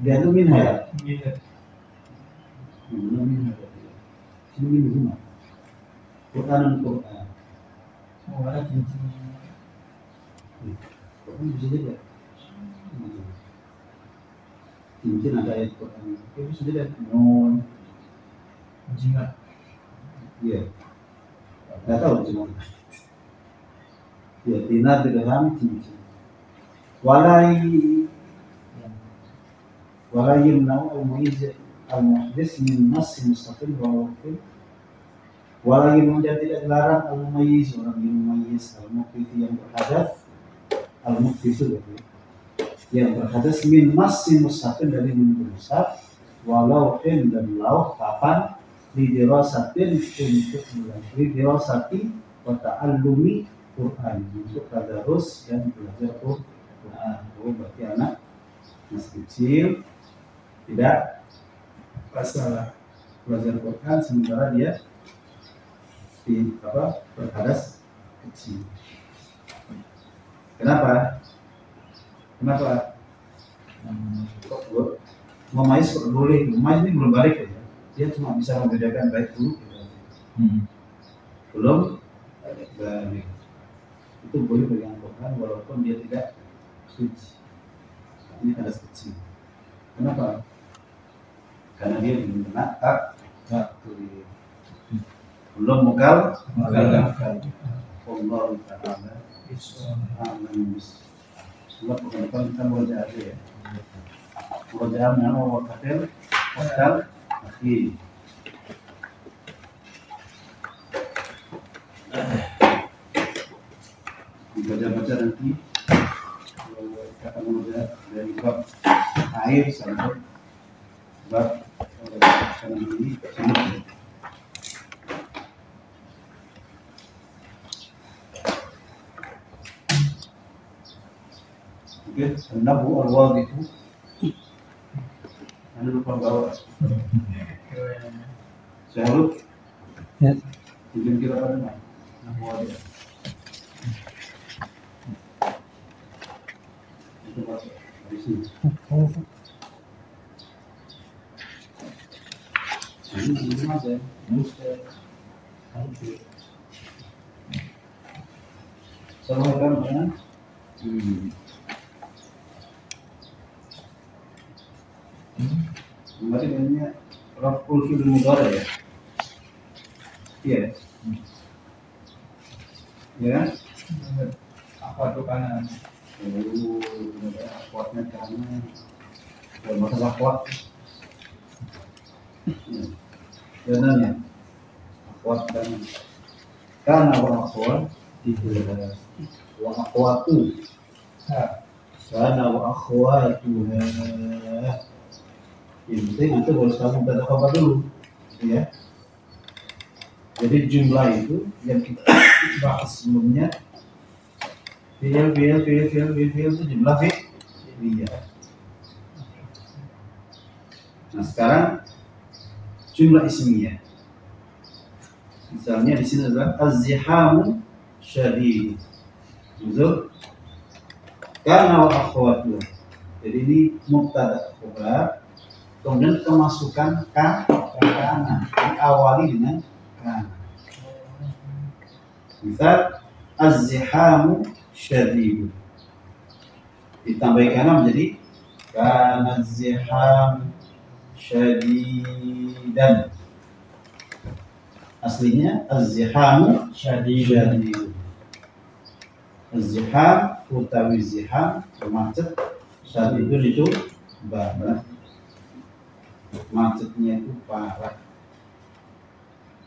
Dia itu minha, ya. Minhuma Qur'an. Ada cincin. Quran bisa jadi cincin, ada ayat Quran, bisa jadi non, Jimat. iya, nggak tahu cuma, ya dinar, dirham, cincin. Walai yumna'u al-mu'izz al-muhdis min nas mustaqil wa waqil. Walai yumna'u, tidak dilarang al-mu'izz, orang yang mu'izz, al-muhdis yang berhadas, al-muhdis itu yang berhadas, min masih mustaqil, dari menyentuh mushaf, walau dan lauh, kapan, lidirasatin, untuk lidirasati wa ta'allumi Quran, untuk tadarus dan belajar Quran. Berarti anak masih kecil tidak masalah belajar Quran sementara dia berhadas kecil. Kenapa? Memais kok boleh? Memais ini belum balik ya. Dia cuma bisa membedakan baik dulu, belum balik. Itu boleh pegang Quran walaupun dia tidak suci. Ini ada kecil. Kenapa? Karena dia belum kena belum mukal. Allah Ta'ala amin. Sebab bukan kita murojaah aja ya. Murojaah nama wakatil wakal akhir. Baca-baca nanti kata murojaah dari bab air sampai Sebab sekarang ini kesini. Oke, nabu awal itu. Anda lupa bawa. Saya lupa. Ya. Mungkin kira ada nabu awal. Itu masuk di sini. Ini aja. Sampaikan ya. Kemarin namanya Raful Fil Mudhari ya. Iya. Ya. Apa tuh kanan? Kuatnya kanan. Kalau masalah kuat. Dananya. Kuat kanan. Karena wa akhwat tidak wa akhwatu. Karena wa akhwatuha. Yang penting itu harus kamu baca khabar dulu, ya. Jadi jumlah itu yang kita bahas sebelumnya, fi'il itu jumlah fi'liyah. Nah sekarang jumlah ismiyah. Misalnya di sini adalah az-zihamu syadid. Betul? Karena wa akhwatuha. Jadi ini mubtada khabar. Kemudian kemasukan kana diawali dengan kana. Misal az-zihamu syadid. Ditambah kana menjadi kana az-ziham syadidan. Aslinya az-zihamu syadid. Az-ziham utawi ziham macet, syadidun itu banget. Macetnya itu parah.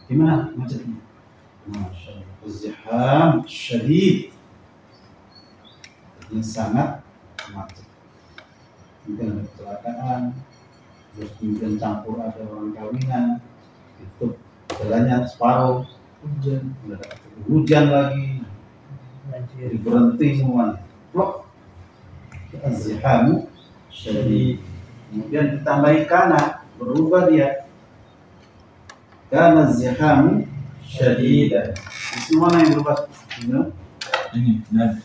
Gimana macetnya? Masya Allah. Ziham syadid. Ini sangat macet. Mungkin ada kecelakaan, terus kemudian campur ada orang kawinan, itu jalannya separuh, hujan lagi, jadi berhenti semuanya. Plok. Zihamu syadid. Kemudian ditambahi kana, berubah dia. Kana zihamu syadidan. Di mana yang berubah? Ini dan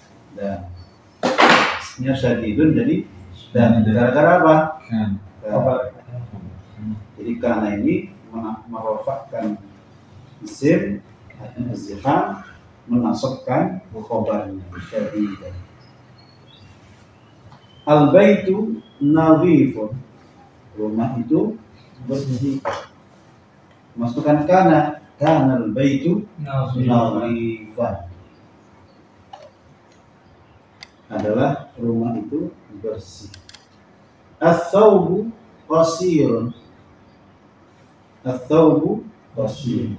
Ismnya syadidun jadi dan gara-gara apa? kan. Jadi kana ini merofakkan isim ziham, menasabkan khobarnya syadidan. Al-baitu nadhifun. Rumah itu bersih. Masukkan kana al-baitu nadhifan. Adalah rumah itu bersih. Ats-tsawbu qasirun. Ats-tsawbu qasir.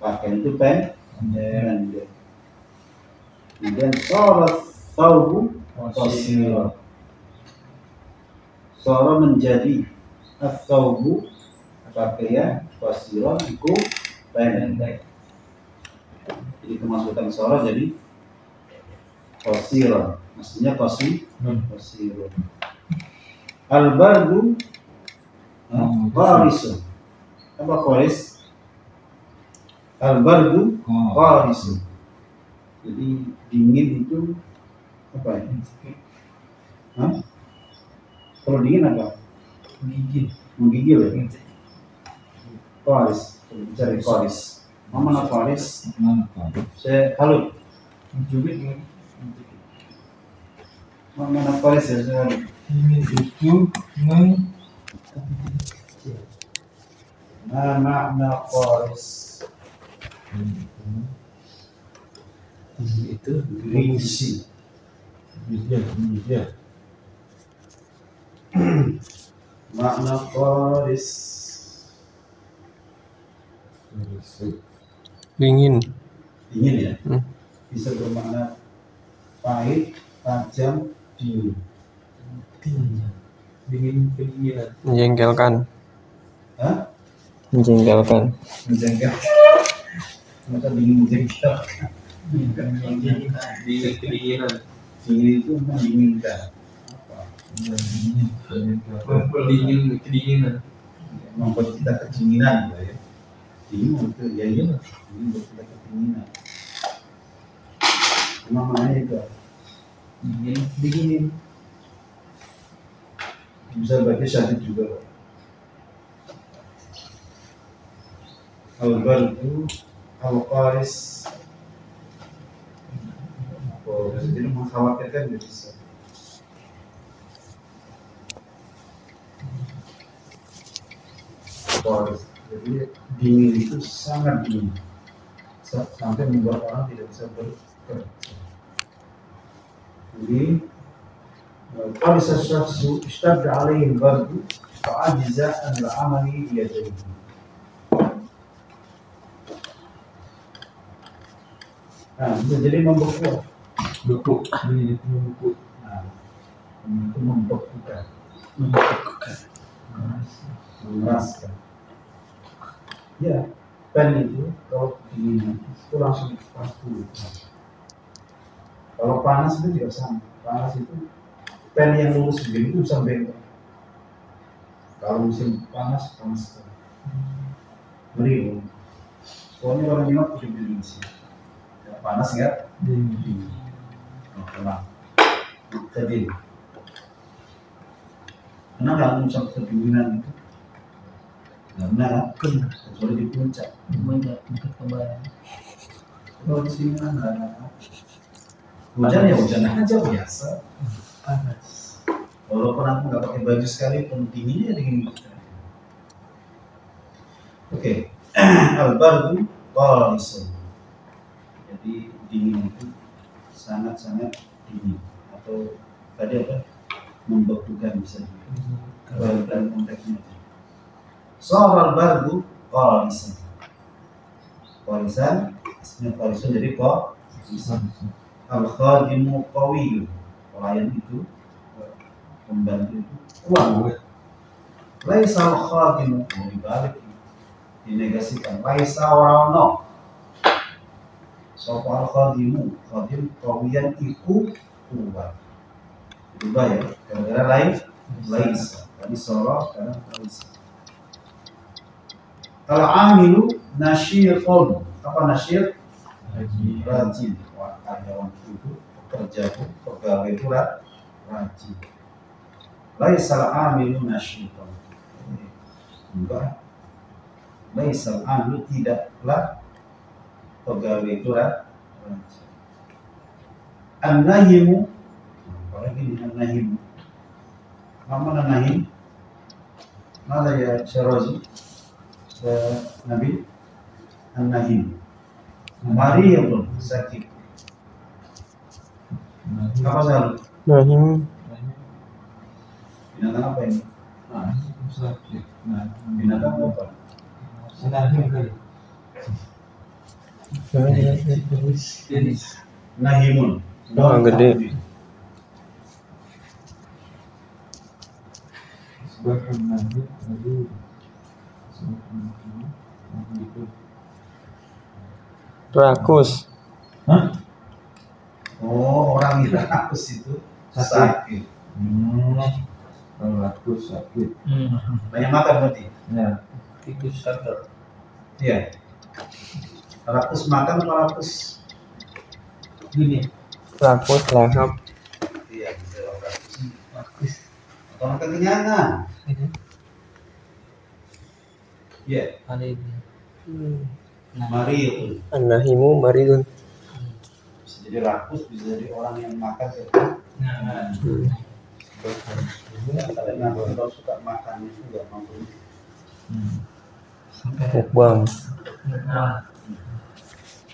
Pakaian itu pendek. Kemudian sharat tsawbu qasir. Sora menjadi ats-tsawbu pakaian qasiran itu pendek. Jadi kemasukan sora jadi qasiran. Maksudnya qasirun. Al-bardu qarisun. Apa qaris? Al-bardu qarisun. Jadi dingin itu apa ya? Hah? Kalau dingin apa? Menggigil ya? Qaris. Cari qaris. Mana qaris? Saya halut. Mana qaris ya? Saya halut. Ini itu Makna qaris. Itu Ringsi. bisa. Makna qaris. Dingin. Dingin ya? Bisa bermakna pahit, tajam, dingin. Dingin kedinginan. Menjengkelkan. Hah? Menjengkelkan. Menjengkel. Masa dingin menjengkel. Dingin kedinginan. Dingin itu menginginkan. Apa? Dingin kedinginan. Membuat kita kedinginan, ya. Dingin itu ya iya, dingin membuat kita kedinginan. Namanya itu Dingin. bisa bagi syahid juga. Al-Bardu Al-Qaris. Oh, jadi mengkhawatirkan tidak bisa. Qaris. Jadi dingin itu sangat dingin sampai membuat orang tidak bisa berkerja. Jadi قال الشخص اشتد عليه البرد فعجز عن العمل بيديه. Nah, bisa jadi membeku. Beku. Ini itu beku. Nah, itu membekukan. Mengeraskan. Ya, pen itu kalau kedinginan itu langsung paku. Kalau panas itu juga sama. Panas itu pen yang lurus begini itu bisa bengkok. Kalau musim panas, panas sekali. Ngeri. Soalnya orang nyimak udah dingin sih. Ya, panas ya? Dingin. Oh, tenang. Jadi, karena nggak musim kedinginan itu, karena kecuali di puncak. Puncak dekat kembaran. Kalau di sini kan nggak ada. Hujan ya hujan aja biasa. Panas. Walaupun aku nggak pakai baju sekalipun, dinginnya dingin. Oke, Al-Bardu Qarisun. Jadi dingin itu sangat-sangat dingin atau tadi apa? Membekukan bisa juga. Dan konteksnya. Soal Al-Bardu Qarisun. Qarisan, ismnya Qarisun jadi Qarisun. Al-Khadimu Qawiyyu. Pelayan itu, pembantu itu kuat. Laisa al-khadimu, dibalik, dinegasikan. Laisa warano. Sopo al-khadimu, khadim kawiyan iku kuat. Berubah ya, gara-gara lain, laisa. Tadi soroh, karena laisa. Kalau amilu nasyirun, apa nasyir? Rajin. Wah, karyawan itu pekerja pegawai itu rajin. Laisal amilu nasyirun. Enggak. Laisal amilu tidaklah pegawai itu rajin. An-nahimu, apalagi ini an-nahimu. Mana nahim? Mana ya Syarazi? Nabi an-nahim. Mari ya bro, sakit. Apa salah? Nahim. Binatang apa ini? Nah, sakit. Nah, Binatang apa? Nahim kali. Nahimun. Wah, gede. Sebagai nahim, lalu itu. Rakus. Hah? Oh, orang yang rakus itu sakit. Kalau rakus sakit. Banyak makan berarti? Ya. Tikus kantor. Iya. Rakus makan atau rakus? Gini. Rakus lahap. Iya, bisa rakus. Rakus. Atau makan kenyangan. Iya, Ada ini. mari itu. An-nahimu maridun. Bisa jadi rakus, bisa jadi orang yang makan gitu. Nah, Karena kalau suka makan itu nggak mampu. sampai Mukbang. nah,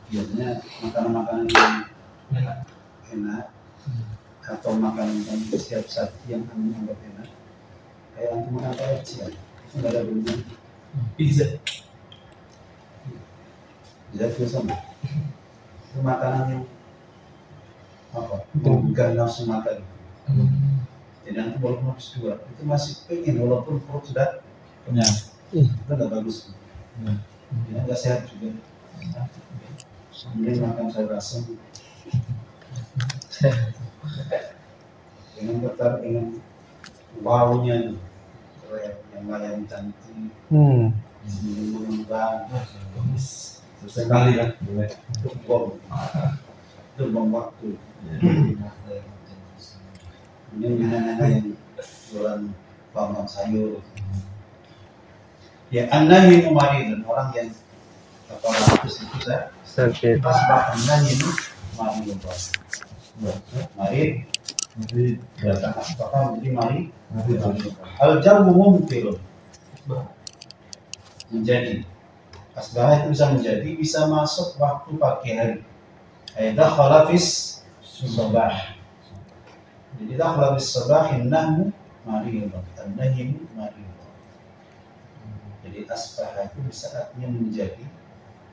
Biasanya makanan-makanan yang enak. enak atau makanan yang siap saji yang kami anggap enak, kayak antum makan KFC ya, itu nggak ada bumbu. Pizza. Bisa juga sama. Itu makanan yang apa? Menggugah nafsu makan. Jadi nanti walaupun habis 2 itu masih pengen walaupun perut sudah Kenyang. itu nggak bagus. Hmm. Ya nggak sehat juga. Mending makan sayur asam. Dengan tetap dengan wownya nih, yang layan cantik, mengembang, Sekali lah. Boleh. itu bom waktu. Ini nenek-nenek yang jualan bawang sayur. Ya, anda ini dan orang yang apa ratus itu saya Sakit. pas bahkan ini mari mari Jadi datang apakah jadi mari nanti al jamu mumkin menjadi asbah itu bisa menjadi bisa masuk waktu pagi hari dakhala fis sabah jadi dakhala fis sabah innahu mari mari jadi asbah itu bisa artinya menjadi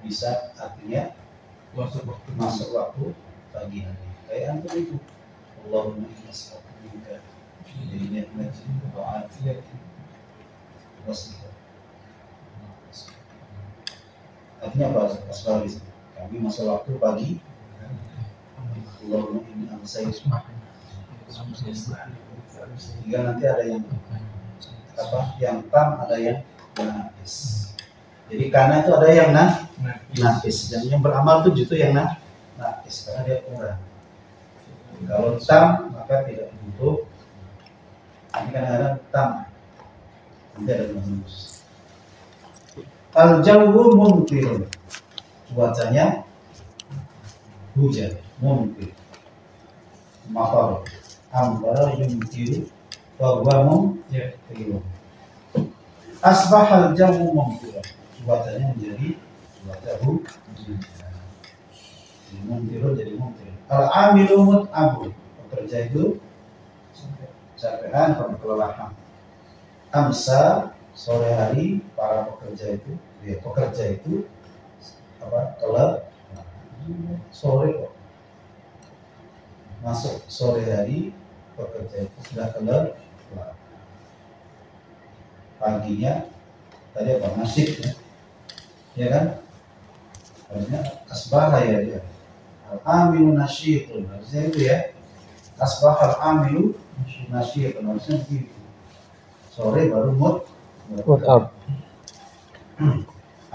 bisa artinya masuk waktu pagi hari kayak antum itu Allahumma inna as'aluka minka jadi nikmat wa afiyat wasita artinya apa asbah itu kami masuk waktu pagi Allahumma inni amsaytu hingga nanti ada yang apa yang tam ada yang nafis. Jadi karena itu ada yang nafis dan yang beramal itu justru yang nafis karena dia kurang. Kalau tam maka tidak butuh. Ini kadang-kadang tam nanti ada bonus. Al-jawu mumtir, cuacanya hujan, mumtir, matar, ambara yumtir, bahwa mumtir. Asbahal jamu mumtir, cuacanya menjadi cuaca hujan. Mumtir jadi mumtir. Al-amilu mut'abu, pekerja itu capean, kelelahan. Amsa sore hari para pekerja itu apa kelab sore kok masuk sore hari pekerja itu sudah kelab paginya tadi apa nasib ya kan harusnya asbah ya al-amilu nasyitun harusnya itu ya asbah al-amilu nasyitun harusnya begitu sore baru What up?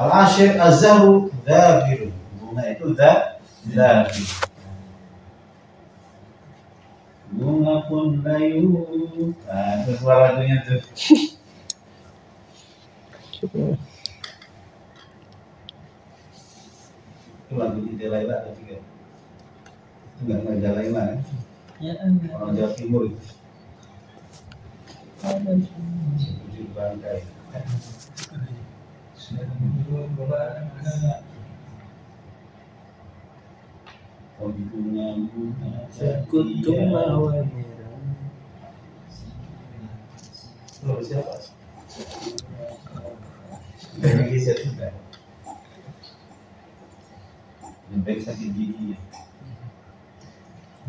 Al-ashir az-zahru dzabir bunga itu dzabir bunga pun layu itu suara lagunya tuh itu lagu di Laila ada juga itu nggak ngajak Laila kan orang Jawa Timur itu tujuh bangkai bunga-bunga Kuntum mawamira. Loh, siapa? Indonesia juga. Yang baik sakit gigi.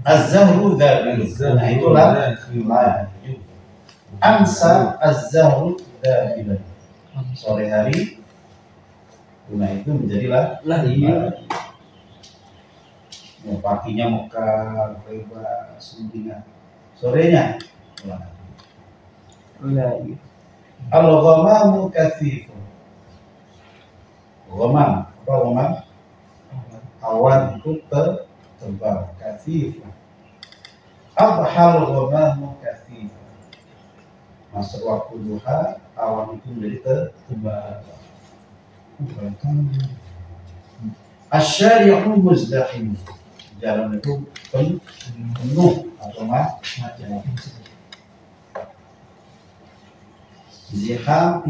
Az-zahru dzabir. Nah itulah laju. Amsa az-zahru dzabir. Sore hari bunga itu menjadilah laju. Paginya mekar, lebar, sembunyian. Sorenya Lagi. al-ghamamu kathifun. Ghamam, apa ghamam? Awan itu tebal, kathifun. Adhal ghamamu kathifun. Masuk waktu duha, awan itu menjadi tebal. Asyari'u muzdahim. Jalan itu penuh atau macam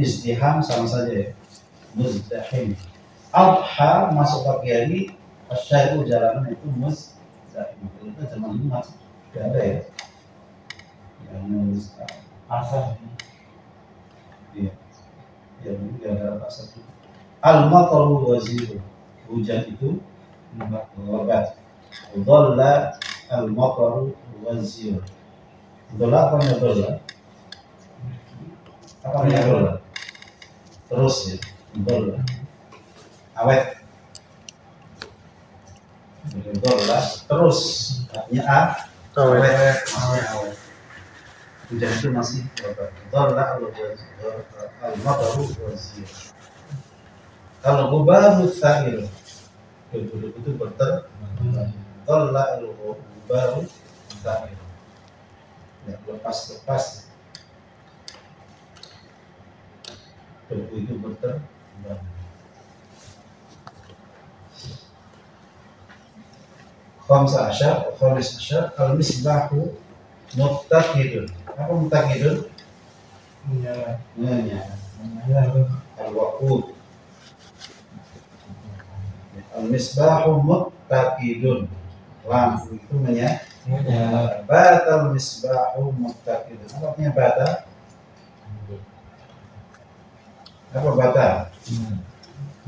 izdiham sama saja ya. Muzdahim. Adha masuk pagi hari, asyari'u jalanan itu muzdahim. Itu zaman dulu masih tidak ada ya. Yang muzdahim. asal Iya. Ya mungkin tidak ada pasal itu. Al-mataru waziru. Hujan itu lebat. Dhalla al-mataru wazir. Dola apa ya dola? Apa ya dola? Terus ya, dola. Awet. Dola terus artinya awet. Hujan itu masih dola al-madaru wazir. Kalau gubaru sa'il itu berter dola al-gubaru sa'il. Ya, lepas debu itu berterbang. Khamsa asyar, khamis asyar, al-misbahu muttaqidun. Apa muttaqidun? Menyala. Al-waqud. Al-misbahu muttaqidun. Lampu itu menyala. Batal misbahu muttaqidun. Apa artinya batal? Apa batal?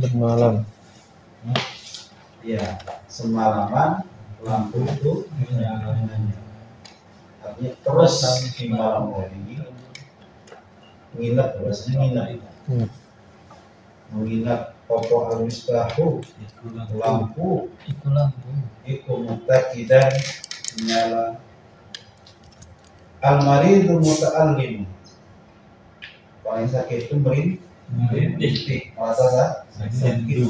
Bermalam. Ya, semalaman lampu itu menyala. Artinya terus di malam hari nginep, bahasanya nginep. Menginap pokok al-misbahu lampu itu muttaqidan menyala. Al-maridu muta'allim. Orang yang sakit itu merintih, merasa sakit.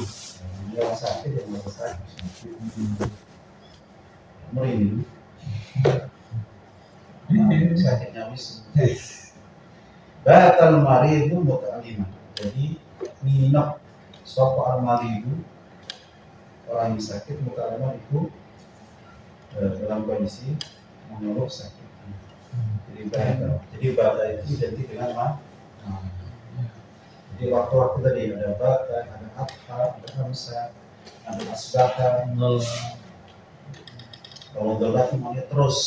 Yang sakit yang merasa sakit. Merintih. Sakitnya wis. Batal maridu muta'allim. Jadi nginep sapa al-maridu orang yang sakit muta'allim itu dalam kondisi mengeluh sakit. Jadi bata itu identik dengan ma. Jadi waktu-waktu tadi ada bata, ada adha, ada hamsa, ada asbaha. Kalau dola itu maunya terus.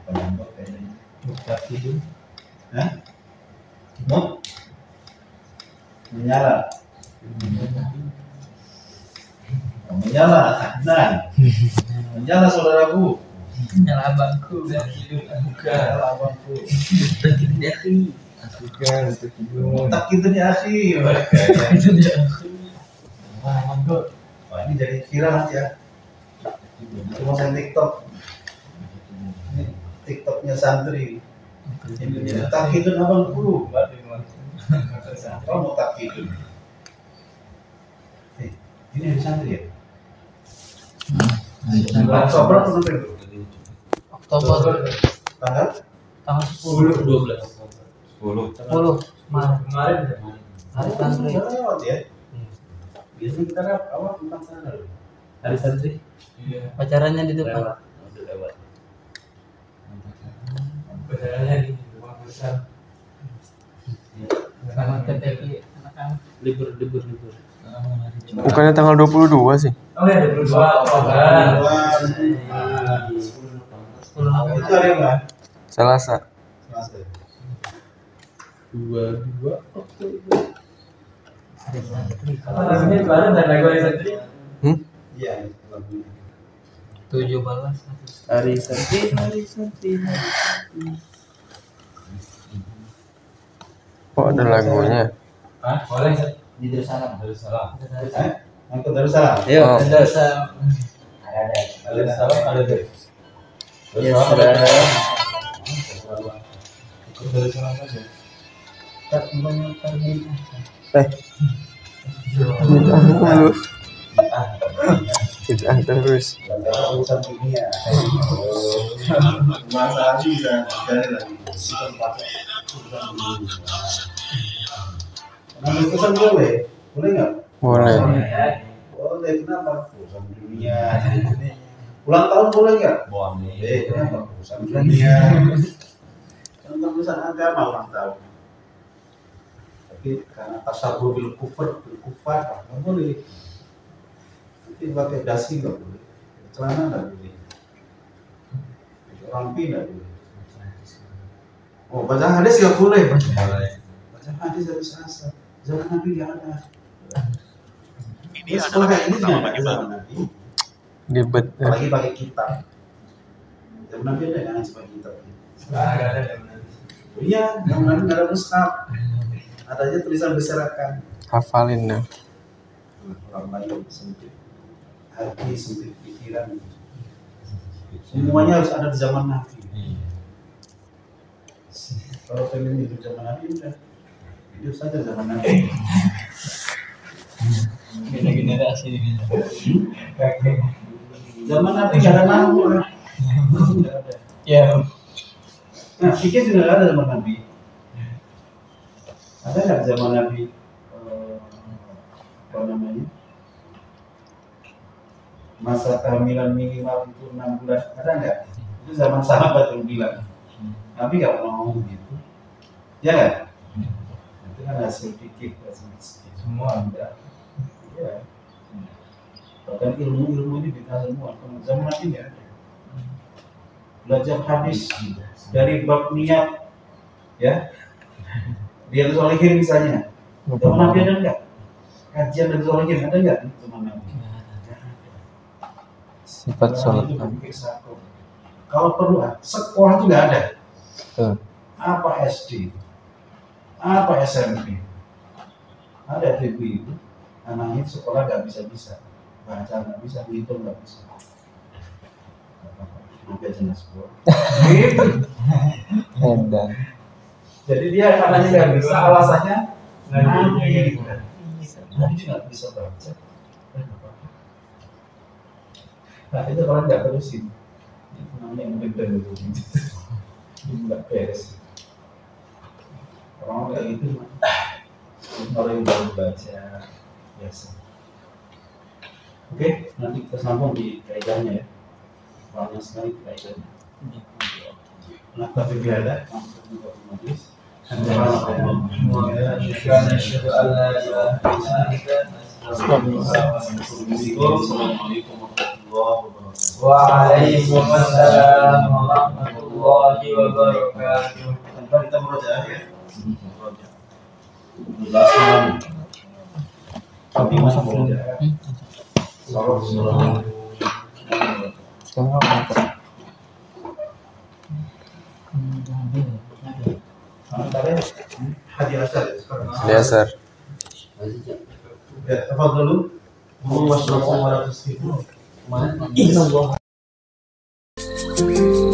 Penambah kayaknya. Muttaqidun. Hah? Menyala. Menyala, Adnan. Menyala saudaraku. Nyala abangku. Menyala abangku. Muttaqidun ya akhi. Tak gitu nih akhi. Itu dia akhi. Mantap. Wah, ini jadi viral nanti ya. Cuma saya TikTok. Ini TikToknya santri. Ini tak gitu abangku. Kamu tak gitu. Ini ada santri ya? Oktober atau November? Oktober Tanggal? tanggal 10 12 10 kemarin hari santri. Udah lewat ya? Biasanya kita awal tentang sana loh. Hari santri. Iya. Pacarannya di depan. Udah lewat. Pacarannya di rumah besar. Sama KTP anak-anak. Libur. Bukannya tanggal 22 sih? Oh ya 22 Oktober. 10 Itu hari apa? Selasa. Selasa. 22 Oktober. Hari santri. Apa namanya kemarin dan lagu hari santri? Iya, lagunya. 17 Hari santri. Kok ada lagunya? Hah? Boleh. Di Darussalam. Angkut Darussalam. Ayo. Ada ada. Ya sudah. Tak banyak pergi. Bid'ah terus. Urusan dunia. Masa lagi bisa cari lagi. Urusan pakai urusan dunia. Ngambil pesan boleh? Boleh nggak? Boleh. Boleh, kenapa? Urusan dunia. Ulang tahun boleh nggak? Boleh. Kenapa? Urusan dunia. Tentang urusan agama ulang tahun. Tapi karena tasawuf bil kufar nggak boleh. Nanti pakai dasi nggak boleh. Celana nggak boleh. Rampi nggak boleh. Oh, baca hadis nggak boleh. Baca hadis harus asal. Zaman Nabi nggak ada. Ini sekolah kayak ini juga nggak ada zaman Nabi. Ribet. Apalagi pakai kitab. Zaman Nabi ada nggak ngaji pakai kitab? Nggak ada yang Iya, zaman Nabi nggak ada mushaf. Ada aja tulisan berserakan. Hafalin dah. Orang lain sempit hati, sempit pikiran. Semuanya harus ada di zaman Nabi. Kalau pengen hidup zaman Nabi udah hidup saja zaman Nabi. beda generasi. Zaman Nabi nggak ada nganggur. Nggak ada. Ya. Nah, pikir juga nggak ada zaman Nabi. Ada nggak zaman Nabi? Apa namanya? Masa kehamilan minimal itu 6 bulan. Ada nggak? Itu zaman sahabat yang bilang. Nabi nggak pernah ngomong gitu. Ya kan? Itu kan hasil pikir, hasil miskin. Semua ada. Ya. Bahkan ilmu ini kita semua. Zaman Nabi nggak ada. Belajar hadis dari bab niat, ya. Dia Sholihin misalnya. Zaman Nabi ada nggak? Kajian dari Sholihin ada nggak? Zaman Nabi. Sifat sholat. Kalau perlu sekolah itu nggak ada. Apa SD, apa SMP, ada TV itu anaknya sekolah nggak bisa baca nggak bisa, ngitung nggak bisa. Nanti aja nggak sekolah. Gitu. Edan. Jadi dia anaknya nggak bisa, alasannya nanti nggak bisa baca. Nah itu kalau nggak terusin, itu namanya bener itu nggak beres. Orang kayak gitu, orang yang baru baca biasa. Oke, nanti kita sambung di kaidahnya ya. Banyak sekali kaidahnya. Nah, tapi tidak ada masuk di majlis. Assalamualaikum warahmatullahi wabarakatuh. Waalaikumsalam warahmatullahi wabarakatuh. Tanpa kita merojaah ya. Belasan. Tapi masuk merojaah. Salam. Hadi asar ya sekarang. Dasar. Ya, tafadhalu. Wassalamualaikum warahmatullahi wabarakatuh.